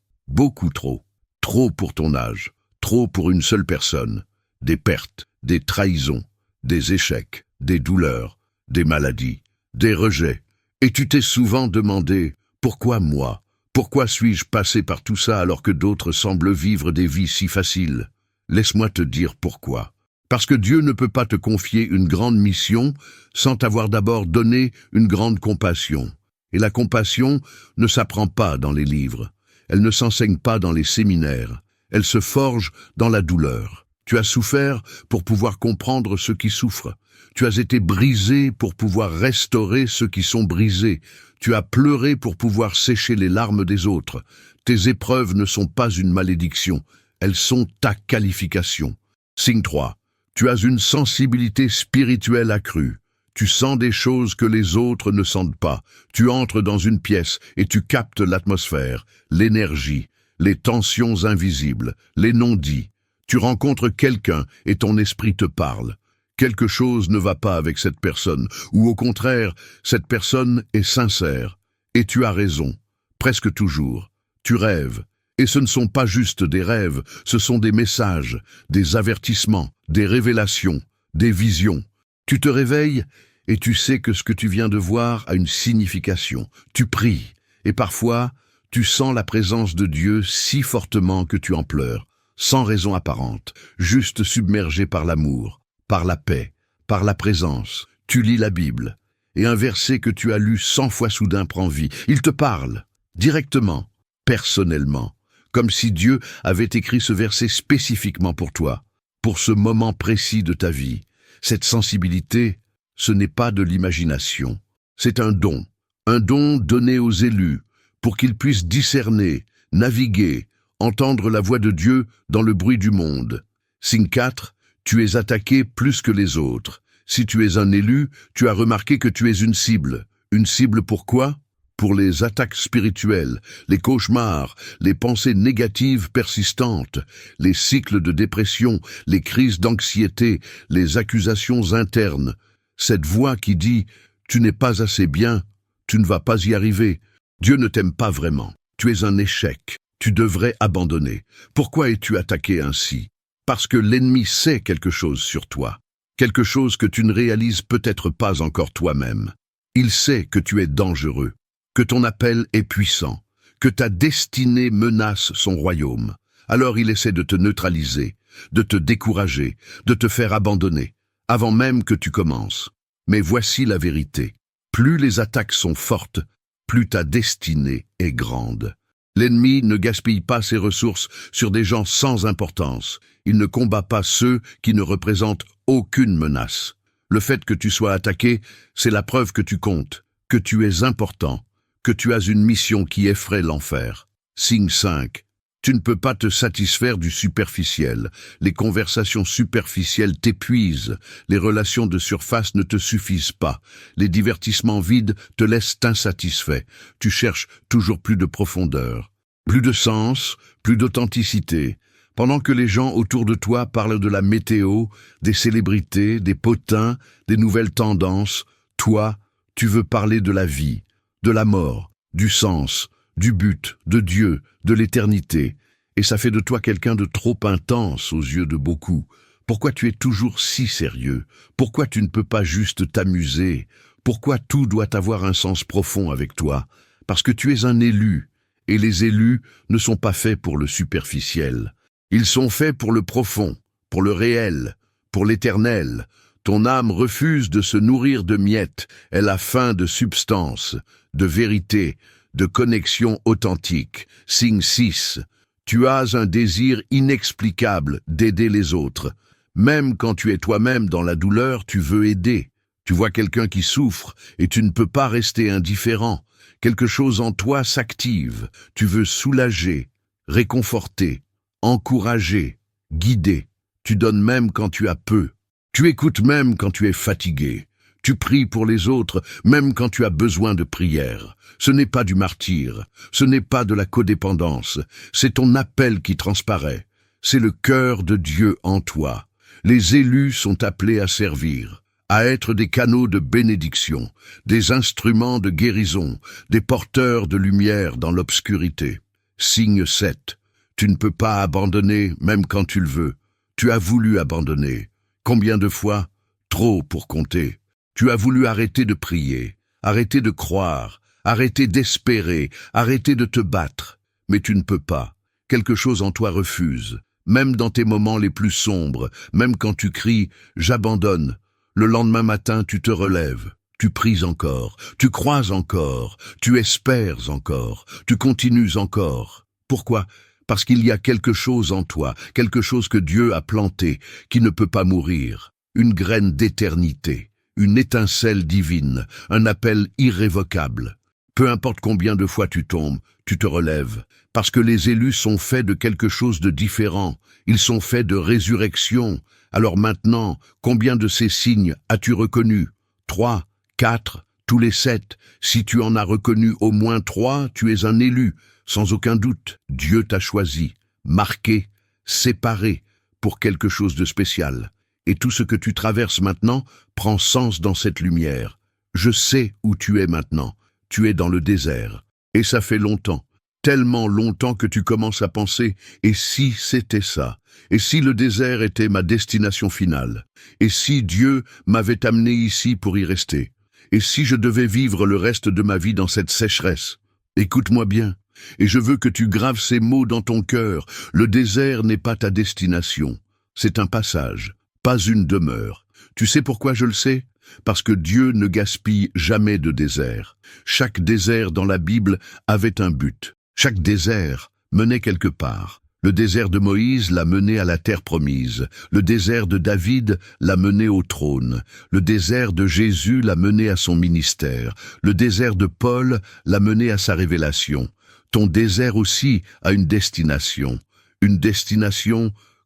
trop. Trop pour ton âge, trop pour une seule personne. Des pertes, des trahisons, des échecs, des douleurs, des maladies, des rejets. Et tu t'es souvent demandé « Pourquoi moi? Pourquoi suis-je passé par tout ça alors que d'autres semblent vivre des vies si faciles ?» Laisse-moi te dire pourquoi. Parce que Dieu ne peut pas te confier une grande mission sans t'avoir d'abord donné une grande compassion. Et la compassion ne s'apprend pas dans les livres. Elle ne s'enseigne pas dans les séminaires. Elle se forge dans la douleur. Tu as souffert pour pouvoir comprendre ceux qui souffrent. Tu as été brisé pour pouvoir restaurer ceux qui sont brisés. Tu as pleuré pour pouvoir sécher les larmes des autres. Tes épreuves ne sont pas une malédiction. Elles sont ta qualification. Signe 3. Tu as une sensibilité spirituelle accrue. Tu sens des choses que les autres ne sentent pas. Tu entres dans une pièce et tu captes l'atmosphère, l'énergie, les tensions invisibles, les non-dits. Tu rencontres quelqu'un et ton esprit te parle. Quelque chose ne va pas avec cette personne, ou au contraire, cette personne est sincère. Et tu as raison, presque toujours. Tu rêves. Et ce ne sont pas juste des rêves, ce sont des messages, des avertissements, des révélations, des visions. Tu te réveilles et tu sais que ce que tu viens de voir a une signification. Tu pries et parfois tu sens la présence de Dieu si fortement que tu en pleures, sans raison apparente, juste submergé par l'amour, par la paix, par la présence. Tu lis la Bible et un verset que tu as lu 100 fois soudain prend vie. Il te parle, directement, personnellement, comme si Dieu avait écrit ce verset spécifiquement pour toi, pour ce moment précis de ta vie. Cette sensibilité, ce n'est pas de l'imagination, c'est un don donné aux élus, pour qu'ils puissent discerner, naviguer, entendre la voix de Dieu dans le bruit du monde. Signe 4, tu es attaqué plus que les autres. Si tu es un élu, tu as remarqué que tu es une cible. Une cible pourquoi? Pour les attaques spirituelles, les cauchemars, les pensées négatives persistantes, les cycles de dépression, les crises d'anxiété, les accusations internes. Cette voix qui dit « Tu n'es pas assez bien, tu ne vas pas y arriver, Dieu ne t'aime pas vraiment, tu es un échec, tu devrais abandonner. Pourquoi es-tu attaqué ainsi? Parce que l'ennemi sait quelque chose sur toi, quelque chose que tu ne réalises peut-être pas encore toi-même. Il sait que tu es dangereux, que ton appel est puissant, que ta destinée menace son royaume. Alors il essaie de te neutraliser, de te décourager, de te faire abandonner, avant même que tu commences. Mais voici la vérité. Plus les attaques sont fortes, plus ta destinée est grande. L'ennemi ne gaspille pas ses ressources sur des gens sans importance. Il ne combat pas ceux qui ne représentent aucune menace. Le fait que tu sois attaqué, c'est la preuve que tu comptes, que tu es important, que tu as une mission qui effraie l'enfer. Signe 5. Tu ne peux pas te satisfaire du superficiel. Les conversations superficielles t'épuisent. Les relations de surface ne te suffisent pas. Les divertissements vides te laissent insatisfait. Tu cherches toujours plus de profondeur. Plus de sens, plus d'authenticité. Pendant que les gens autour de toi parlent de la météo, des célébrités, des potins, des nouvelles tendances, toi, tu veux parler de la vie, de la mort, du sens, du but, de Dieu, de l'éternité. Et ça fait de toi quelqu'un de trop intense aux yeux de beaucoup. Pourquoi tu es toujours si sérieux? Pourquoi tu ne peux pas juste t'amuser? Pourquoi tout doit avoir un sens profond avec toi? Parce que tu es un élu, et les élus ne sont pas faits pour le superficiel. Ils sont faits pour le profond, pour le réel, pour l'éternel. Ton âme refuse de se nourrir de miettes, elle a faim de substance, de vérité, de connexion authentique. Signe 6. Tu as un désir inexplicable d'aider les autres. Même quand tu es toi-même dans la douleur, tu veux aider. Tu vois quelqu'un qui souffre et tu ne peux pas rester indifférent. Quelque chose en toi s'active. Tu veux soulager, réconforter, encourager, guider. Tu donnes même quand tu as peu. Tu écoutes même quand tu es fatigué. Tu pries pour les autres, même quand tu as besoin de prière. Ce n'est pas du martyre, ce n'est pas de la codépendance, c'est ton appel qui transparaît. C'est le cœur de Dieu en toi. Les élus sont appelés à servir, à être des canaux de bénédiction, des instruments de guérison, des porteurs de lumière dans l'obscurité. Signe 7. Tu ne peux pas abandonner même quand tu le veux. Tu as voulu abandonner. Combien de fois? Trop pour compter. Tu as voulu arrêter de prier, arrêter de croire, arrêter d'espérer, arrêter de te battre. Mais tu ne peux pas. Quelque chose en toi refuse. Même dans tes moments les plus sombres, même quand tu cries « j'abandonne », le lendemain matin tu te relèves. Tu pries encore, tu crois encore, tu espères encore, tu continues encore. Pourquoi? Parce qu'il y a quelque chose en toi, quelque chose que Dieu a planté, qui ne peut pas mourir. Une graine d'éternité. Une étincelle divine, un appel irrévocable. Peu importe combien de fois tu tombes, tu te relèves, parce que les élus sont faits de quelque chose de différent, ils sont faits de résurrection. Alors maintenant, combien de ces signes as-tu reconnu? 3, 4, tous les 7. Si tu en as reconnu au moins 3, tu es un élu, sans aucun doute. Dieu t'a choisi, marqué, séparé, pour quelque chose de spécial. Et tout ce que tu traverses maintenant prend sens dans cette lumière. Je sais où tu es maintenant. Tu es dans le désert. Et ça fait longtemps, tellement longtemps que tu commences à penser « et si c'était ça? Et si le désert était ma destination finale? Et si Dieu m'avait amené ici pour y rester? Et si je devais vivre le reste de ma vie dans cette sécheresse? Écoute-moi bien, et je veux que tu graves ces mots dans ton cœur. Le désert n'est pas ta destination. C'est un passage. Pas une demeure. Tu sais pourquoi je le sais? Parce que Dieu ne gaspille jamais de désert. Chaque désert dans la Bible avait un but. Chaque désert menait quelque part. Le désert de Moïse l'a mené à la terre promise. Le désert de David l'a mené au trône. Le désert de Jésus l'a mené à son ministère. Le désert de Paul l'a mené à sa révélation. Ton désert aussi a une destination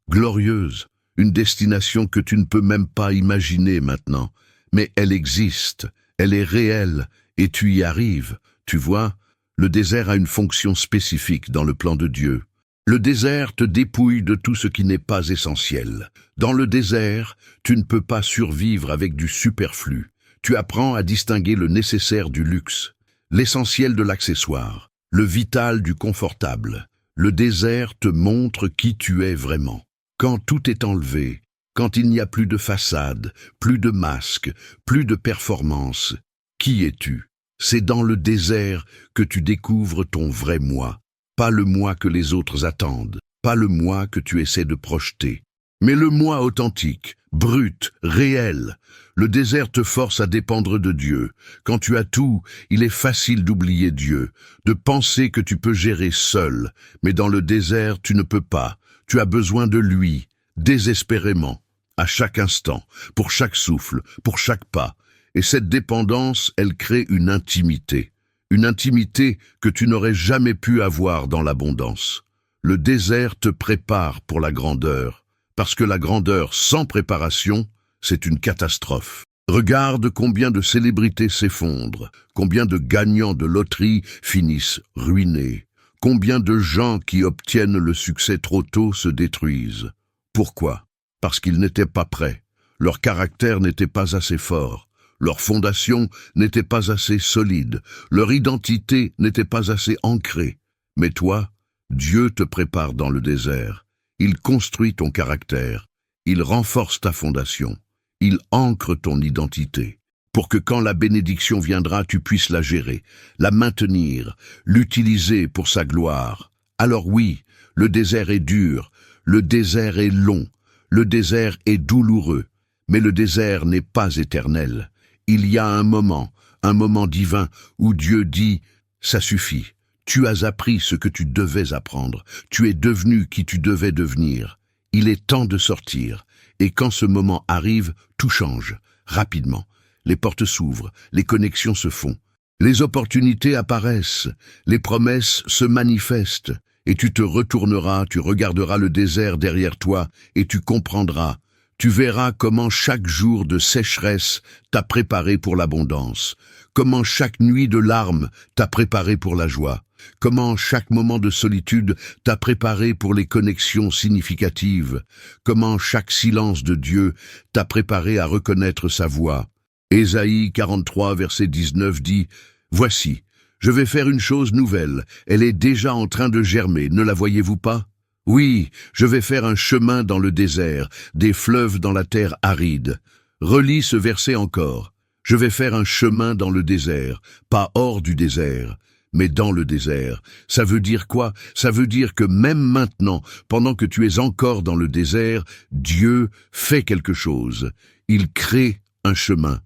glorieuse. Une destination que tu ne peux même pas imaginer maintenant. Mais elle existe, elle est réelle, et tu y arrives. Tu vois, le désert a une fonction spécifique dans le plan de Dieu. Le désert te dépouille de tout ce qui n'est pas essentiel. Dans le désert, tu ne peux pas survivre avec du superflu. Tu apprends à distinguer le nécessaire du luxe, l'essentiel de l'accessoire, le vital du confortable. Le désert te montre qui tu es vraiment. Quand tout est enlevé, quand il n'y a plus de façade, plus de masque, plus de performance, qui es-tu? C'est dans le désert que tu découvres ton vrai moi. Pas le moi que les autres attendent, pas le moi que tu essaies de projeter, mais le moi authentique, brut, réel. Le désert te force à dépendre de Dieu. Quand tu as tout, il est facile d'oublier Dieu, de penser que tu peux gérer seul. Mais dans le désert, tu ne peux pas. Tu as besoin de lui, désespérément. à chaque instant, pour chaque souffle, pour chaque pas. Et cette dépendance, elle crée une intimité que tu n'aurais jamais pu avoir dans l'abondance. Le désert te prépare pour la grandeur, parce que la grandeur sans préparation, c'est une catastrophe. Regarde combien de célébrités s'effondrent, combien de gagnants de loterie finissent ruinés, combien de gens qui obtiennent le succès trop tôt se détruisent. Pourquoi? Parce qu'ils n'étaient pas prêts. Leur caractère n'était pas assez fort. Leur fondation n'était pas assez solide. Leur identité n'était pas assez ancrée. Mais toi, Dieu te prépare dans le désert. Il construit ton caractère. Il renforce ta fondation. Il ancre ton identité. Pour que quand la bénédiction viendra, tu puisses la gérer, la maintenir, l'utiliser pour sa gloire. Alors oui, le désert est dur, le désert est long, le désert est douloureux, mais le désert n'est pas éternel. Il y a un moment divin où Dieu dit « ça suffit, tu as appris ce que tu devais apprendre, tu es devenu qui tu devais devenir. Il est temps de sortir. » Et quand ce moment arrive, tout change, rapidement. Les portes s'ouvrent, les connexions se font. Les opportunités apparaissent, les promesses se manifestent. Et tu te retourneras, tu regarderas le désert derrière toi et tu comprendras. Tu verras comment chaque jour de sécheresse t'a préparé pour l'abondance, comment chaque nuit de larmes t'a préparé pour la joie, comment chaque moment de solitude t'a préparé pour les connexions significatives, comment chaque silence de Dieu t'a préparé à reconnaître sa voix. Ésaïe 43, verset 19 dit « Voici, je vais faire une chose nouvelle, elle est déjà en train de germer, ne la voyez-vous pas ? Oui, je vais faire un chemin dans le désert, des fleuves dans la terre aride. » Relis ce verset encore. Je vais faire un chemin dans le désert, pas hors du désert, mais dans le désert. Ça veut dire quoi? Ça veut dire que même maintenant, pendant que tu es encore dans le désert, Dieu fait quelque chose. Il crée un chemin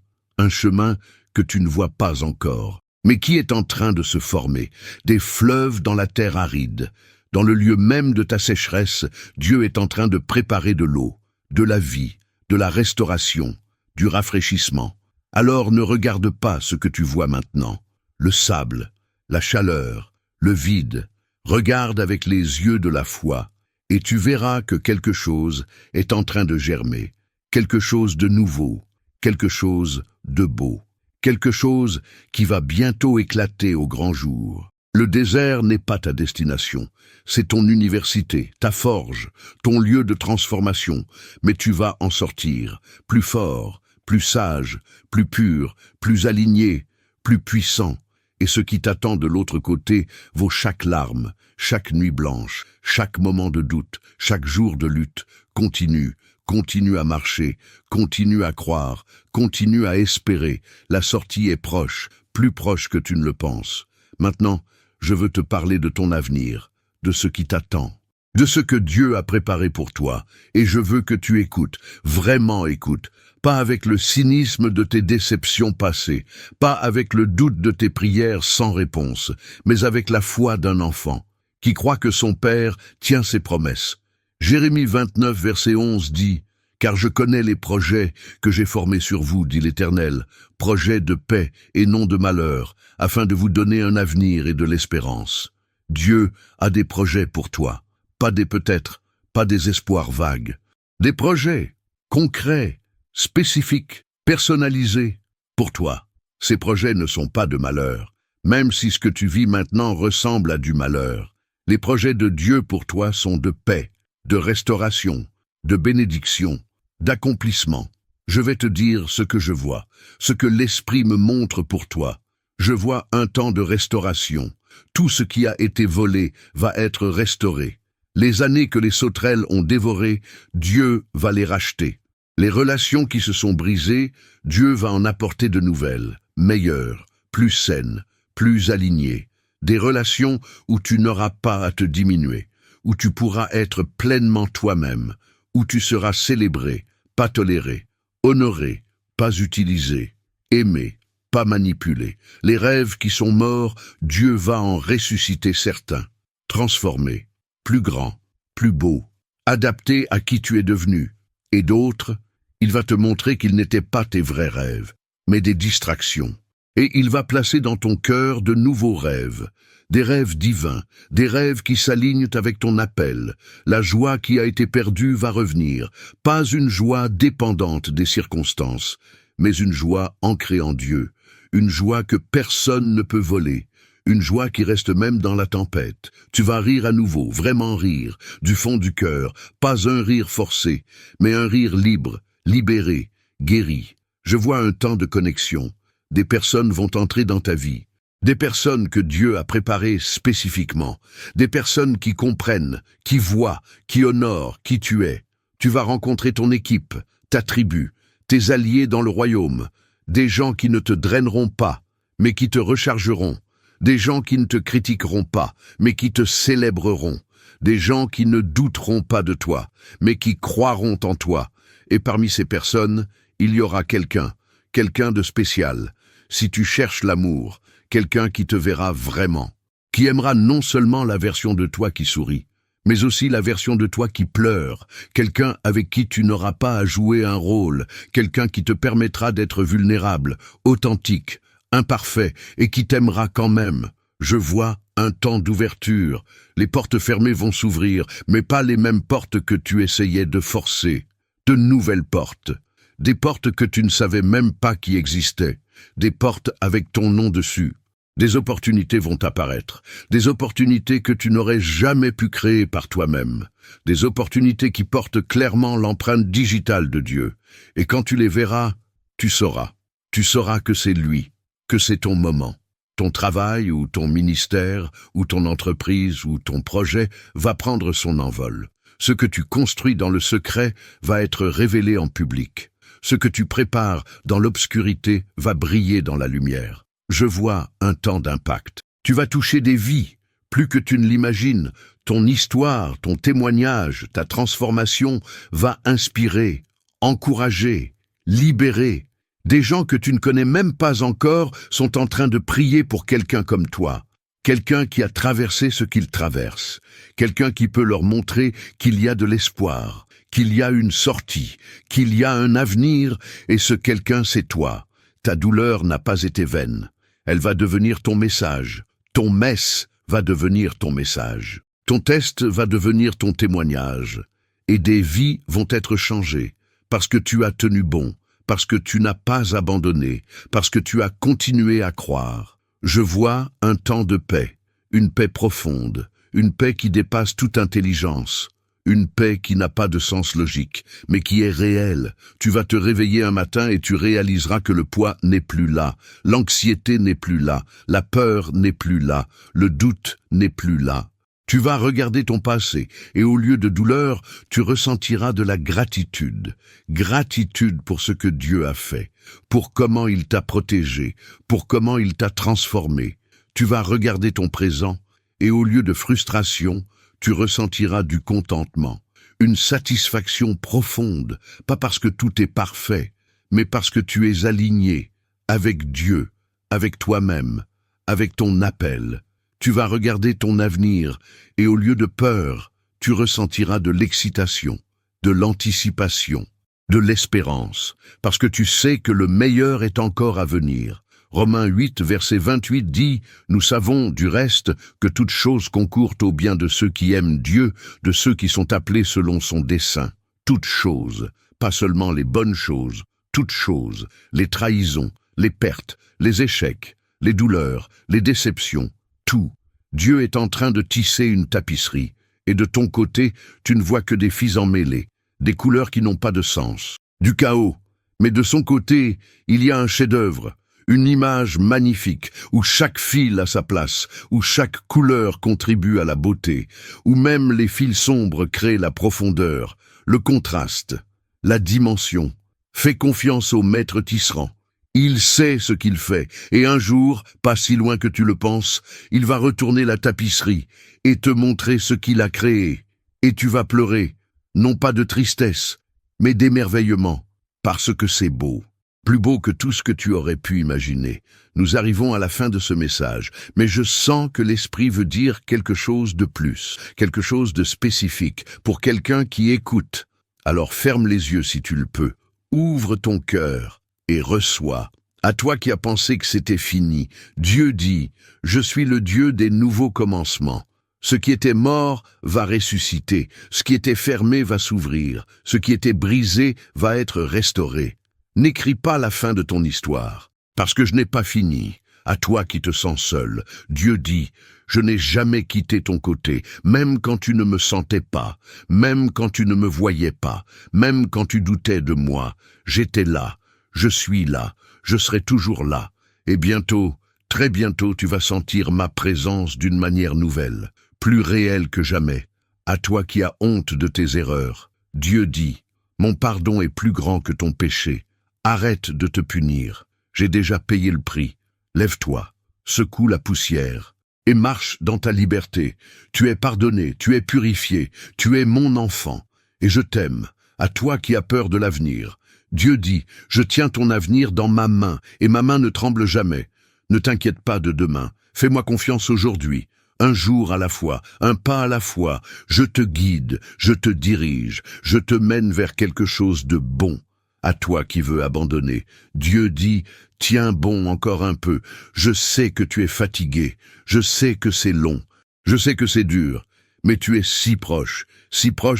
que tu ne vois pas encore, mais qui est en train de se former, des fleuves dans la terre aride. Dans le lieu même de ta sécheresse, Dieu est en train de préparer de l'eau, de la vie, de la restauration, du rafraîchissement. Alors ne regarde pas ce que tu vois maintenant, le sable, la chaleur, le vide. Regarde avec les yeux de la foi, et tu verras que quelque chose est en train de germer, quelque chose de nouveau, quelque chose de beau, quelque chose qui va bientôt éclater au grand jour. Le désert n'est pas ta destination, c'est ton université, ta forge, ton lieu de transformation, mais tu vas en sortir, plus fort, plus sage, plus pur, plus aligné, plus puissant. Et ce qui t'attend de l'autre côté vaut chaque larme, chaque nuit blanche, chaque moment de doute, chaque jour de lutte. Continue à marcher, continue à croire, continue à espérer. La sortie est proche, plus proche que tu ne le penses. Maintenant, je veux te parler de ton avenir, de ce qui t'attend, de ce que Dieu a préparé pour toi. Et je veux que tu écoutes, vraiment écoutes, pas avec le cynisme de tes déceptions passées, pas avec le doute de tes prières sans réponse, mais avec la foi d'un enfant qui croit que son Père tient ses promesses. Jérémie 29, verset 11 dit « Car je connais les projets que j'ai formés sur vous, dit l'Éternel, projets de paix et non de malheur, afin de vous donner un avenir et de l'espérance. » Dieu a des projets pour toi, pas des peut-être, pas des espoirs vagues. Des projets concrets, spécifiques, personnalisés pour toi. Ces projets ne sont pas de malheur, même si ce que tu vis maintenant ressemble à du malheur. Les projets de Dieu pour toi sont de paix, de restauration, de bénédiction, d'accomplissement. Je vais te dire ce que je vois, ce que l'Esprit me montre pour toi. Je vois un temps de restauration. Tout ce qui a été volé va être restauré. Les années que les sauterelles ont dévorées, Dieu va les racheter. Les relations qui se sont brisées, Dieu va en apporter de nouvelles, meilleures, plus saines, plus alignées. Des relations où tu n'auras pas à te diminuer, où tu pourras être pleinement toi-même, où tu seras célébré, pas toléré, honoré, pas utilisé, aimé, pas manipulé. Les rêves qui sont morts, Dieu va en ressusciter certains, transformés, plus grands, plus beaux, adaptés à qui tu es devenu. Et d'autres, il va te montrer qu'ils n'étaient pas tes vrais rêves, mais des distractions. Et il va placer dans ton cœur de nouveaux rêves, des rêves divins, des rêves qui s'alignent avec ton appel. La joie qui a été perdue va revenir, pas une joie dépendante des circonstances, mais une joie ancrée en Dieu, une joie que personne ne peut voler, une joie qui reste même dans la tempête. Tu vas rire à nouveau, vraiment rire, du fond du cœur, pas un rire forcé, mais un rire libre, libéré, guéri. Je vois un temps de connexion. Des personnes vont entrer dans ta vie, des personnes que Dieu a préparées spécifiquement, des personnes qui comprennent, qui voient, qui honorent qui tu es. Tu vas rencontrer ton équipe, ta tribu, tes alliés dans le royaume, des gens qui ne te draineront pas, mais qui te rechargeront, des gens qui ne te critiqueront pas, mais qui te célébreront, des gens qui ne douteront pas de toi, mais qui croiront en toi. Et parmi ces personnes, il y aura quelqu'un de spécial. Si tu cherches l'amour, quelqu'un qui te verra vraiment, qui aimera non seulement la version de toi qui sourit, mais aussi la version de toi qui pleure, quelqu'un avec qui tu n'auras pas à jouer un rôle, quelqu'un qui te permettra d'être vulnérable, authentique, imparfait, et qui t'aimera quand même. Je vois un temps d'ouverture. Les portes fermées vont s'ouvrir, mais pas les mêmes portes que tu essayais de forcer. De nouvelles portes. Des portes que tu ne savais même pas qui existaient. Des portes avec ton nom dessus. Des opportunités vont apparaître. Des opportunités que tu n'aurais jamais pu créer par toi-même. Des opportunités qui portent clairement l'empreinte digitale de Dieu. Et quand tu les verras, tu sauras. Tu sauras que c'est lui, que c'est ton moment. Ton travail ou ton ministère ou ton entreprise ou ton projet va prendre son envol. Ce que tu construis dans le secret va être révélé en public. Ce que tu prépares dans l'obscurité va briller dans la lumière. Je vois un temps d'impact. Tu vas toucher des vies, plus que tu ne l'imagines. Ton histoire, ton témoignage, ta transformation va inspirer, encourager, libérer. Des gens que tu ne connais même pas encore sont en train de prier pour quelqu'un comme toi. Quelqu'un qui a traversé ce qu'il traverse. Quelqu'un qui peut leur montrer qu'il y a de l'espoir, qu'il y a une sortie, qu'il y a un avenir, et ce quelqu'un c'est toi. Ta douleur n'a pas été vaine. Elle va devenir ton message. Ton mess va devenir ton message. Ton test va devenir ton témoignage. Et des vies vont être changées, parce que tu as tenu bon, parce que tu n'as pas abandonné, parce que tu as continué à croire. Je vois un temps de paix, une paix profonde, une paix qui dépasse toute intelligence, une paix qui n'a pas de sens logique, mais qui est réelle. Tu vas te réveiller un matin et tu réaliseras que le poids n'est plus là, l'anxiété n'est plus là, la peur n'est plus là, le doute n'est plus là. Tu vas regarder ton passé et au lieu de douleur, tu ressentiras de la gratitude. Gratitude pour ce que Dieu a fait, pour comment il t'a protégé, pour comment il t'a transformé. Tu vas regarder ton présent et au lieu de frustration, tu ressentiras du contentement, une satisfaction profonde, pas parce que tout est parfait, mais parce que tu es aligné avec Dieu, avec toi-même, avec ton appel. Tu vas regarder ton avenir et au lieu de peur, tu ressentiras de l'excitation, de l'anticipation, de l'espérance, parce que tu sais que le meilleur est encore à venir. Romains 8, verset 28 dit « Nous savons, du reste, que toutes choses concourent au bien de ceux qui aiment Dieu, de ceux qui sont appelés selon son dessein. » Toutes choses, pas seulement les bonnes choses, toutes choses, les trahisons, les pertes, les échecs, les douleurs, les déceptions, tout. Dieu est en train de tisser une tapisserie, et de ton côté, tu ne vois que des fils emmêlés, des couleurs qui n'ont pas de sens, du chaos. Mais de son côté, il y a un chef-d'œuvre, une image magnifique, où chaque fil a sa place, où chaque couleur contribue à la beauté, où même les fils sombres créent la profondeur, le contraste, la dimension. Fais confiance au maître tisserand. Il sait ce qu'il fait, et un jour, pas si loin que tu le penses, il va retourner la tapisserie et te montrer ce qu'il a créé. Et tu vas pleurer, non pas de tristesse, mais d'émerveillement, parce que c'est beau. Plus beau que tout ce que tu aurais pu imaginer. Nous arrivons à la fin de ce message, mais je sens que l'Esprit veut dire quelque chose de plus, quelque chose de spécifique, pour quelqu'un qui écoute. Alors ferme les yeux si tu le peux, ouvre ton cœur et reçois. À toi qui as pensé que c'était fini, Dieu dit, « Je suis le Dieu des nouveaux commencements. Ce qui était mort va ressusciter, ce qui était fermé va s'ouvrir, ce qui était brisé va être restauré. » N'écris pas la fin de ton histoire, parce que je n'ai pas fini. À toi qui te sens seul, Dieu dit, « Je n'ai jamais quitté ton côté, même quand tu ne me sentais pas, même quand tu ne me voyais pas, même quand tu doutais de moi. J'étais là, je suis là, je serai toujours là. Et bientôt, très bientôt, tu vas sentir ma présence d'une manière nouvelle, plus réelle que jamais. À toi qui as honte de tes erreurs, Dieu dit, « Mon pardon est plus grand que ton péché. Arrête de te punir, j'ai déjà payé le prix. Lève-toi, secoue la poussière et marche dans ta liberté. Tu es pardonné, tu es purifié, tu es mon enfant, et je t'aime. À toi qui as peur de l'avenir, Dieu dit, « Je tiens ton avenir dans ma main, et ma main ne tremble jamais. Ne t'inquiète pas de demain, fais-moi confiance aujourd'hui. Un jour à la fois, un pas à la fois, je te guide, je te dirige, je te mène vers quelque chose de bon. » À toi qui veux abandonner, Dieu dit, « Tiens bon encore un peu, je sais que tu es fatigué, je sais que c'est long, je sais que c'est dur, mais tu es si proche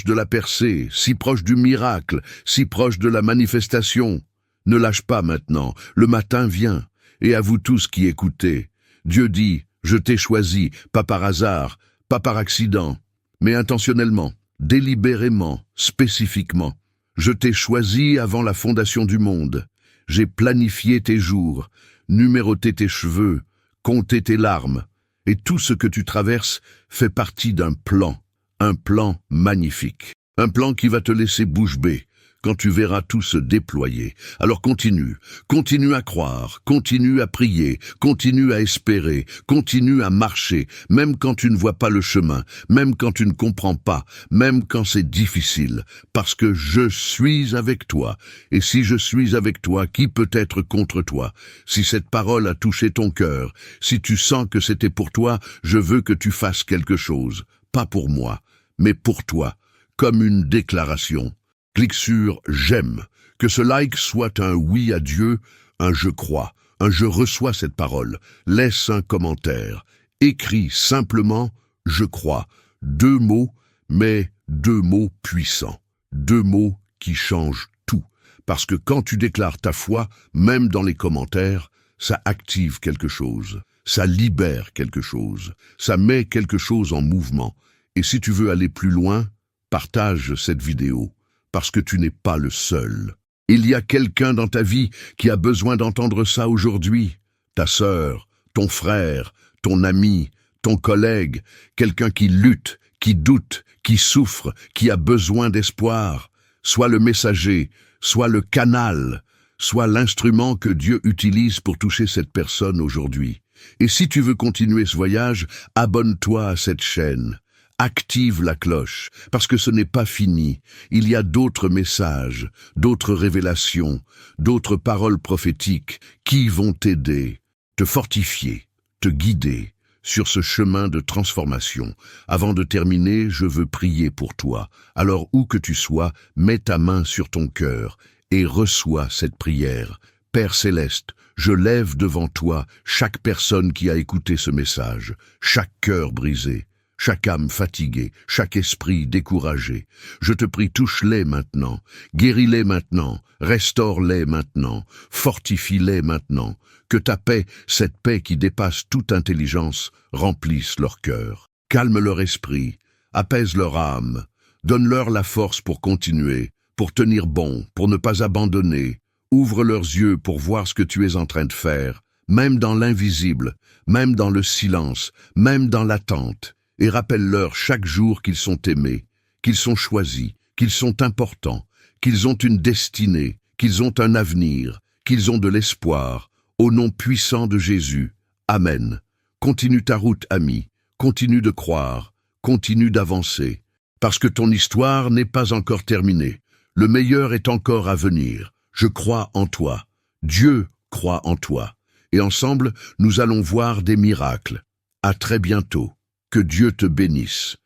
de la percée, si proche du miracle, si proche de la manifestation. Ne lâche pas maintenant, le matin vient, et à vous tous qui écoutez, Dieu dit, « Je t'ai choisi, pas par hasard, pas par accident, mais intentionnellement, délibérément, spécifiquement. Je t'ai choisi avant la fondation du monde. J'ai planifié tes jours, numéroté tes cheveux, compté tes larmes. Et tout ce que tu traverses fait partie d'un plan magnifique. Un plan qui va te laisser bouche bée quand tu verras tout se déployer. Alors continue à croire, continue à prier, continue à espérer, continue à marcher, même quand tu ne vois pas le chemin, même quand tu ne comprends pas, même quand c'est difficile, parce que je suis avec toi. Et si je suis avec toi, qui peut être contre toi? Si cette parole a touché ton cœur, si tu sens que c'était pour toi, je veux que tu fasses quelque chose, pas pour moi, mais pour toi, comme une déclaration. Clique sur « J'aime », que ce like soit un oui à Dieu, un je crois, un je reçois cette parole. Laisse un commentaire. Écris simplement « Je crois ». 2 mots, mais 2 mots puissants. 2 mots qui changent tout. Parce que quand tu déclares ta foi, même dans les commentaires, ça active quelque chose. Ça libère quelque chose. Ça met quelque chose en mouvement. Et si tu veux aller plus loin, partage cette vidéo. Parce que tu n'es pas le seul. Il y a quelqu'un dans ta vie qui a besoin d'entendre ça aujourd'hui. Ta sœur, ton frère, ton ami, ton collègue, quelqu'un qui lutte, qui doute, qui souffre, qui a besoin d'espoir. Sois le messager, sois le canal, sois l'instrument que Dieu utilise pour toucher cette personne aujourd'hui. Et si tu veux continuer ce voyage, abonne-toi à cette chaîne. Active la cloche, parce que ce n'est pas fini. Il y a d'autres messages, d'autres révélations, d'autres paroles prophétiques qui vont t'aider, te fortifier, te guider sur ce chemin de transformation. Avant de terminer, je veux prier pour toi. Alors où que tu sois, mets ta main sur ton cœur et reçois cette prière. Père céleste, je lève devant toi chaque personne qui a écouté ce message, chaque cœur brisé, chaque âme fatiguée, chaque esprit découragé. Je te prie, touche-les maintenant, guéris-les maintenant, restaure-les maintenant, fortifie-les maintenant. Que ta paix, cette paix qui dépasse toute intelligence, remplisse leur cœur. Calme leur esprit, apaise leur âme, donne-leur la force pour continuer, pour tenir bon, pour ne pas abandonner. Ouvre leurs yeux pour voir ce que tu es en train de faire, même dans l'invisible, même dans le silence, même dans l'attente. Et rappelle-leur chaque jour qu'ils sont aimés, qu'ils sont choisis, qu'ils sont importants, qu'ils ont une destinée, qu'ils ont un avenir, qu'ils ont de l'espoir. Au nom puissant de Jésus, Amen. Continue ta route, ami, continue de croire, continue d'avancer, parce que ton histoire n'est pas encore terminée. Le meilleur est encore à venir. Je crois en toi. Dieu croit en toi. Et ensemble, nous allons voir des miracles. À très bientôt. Que Dieu te bénisse.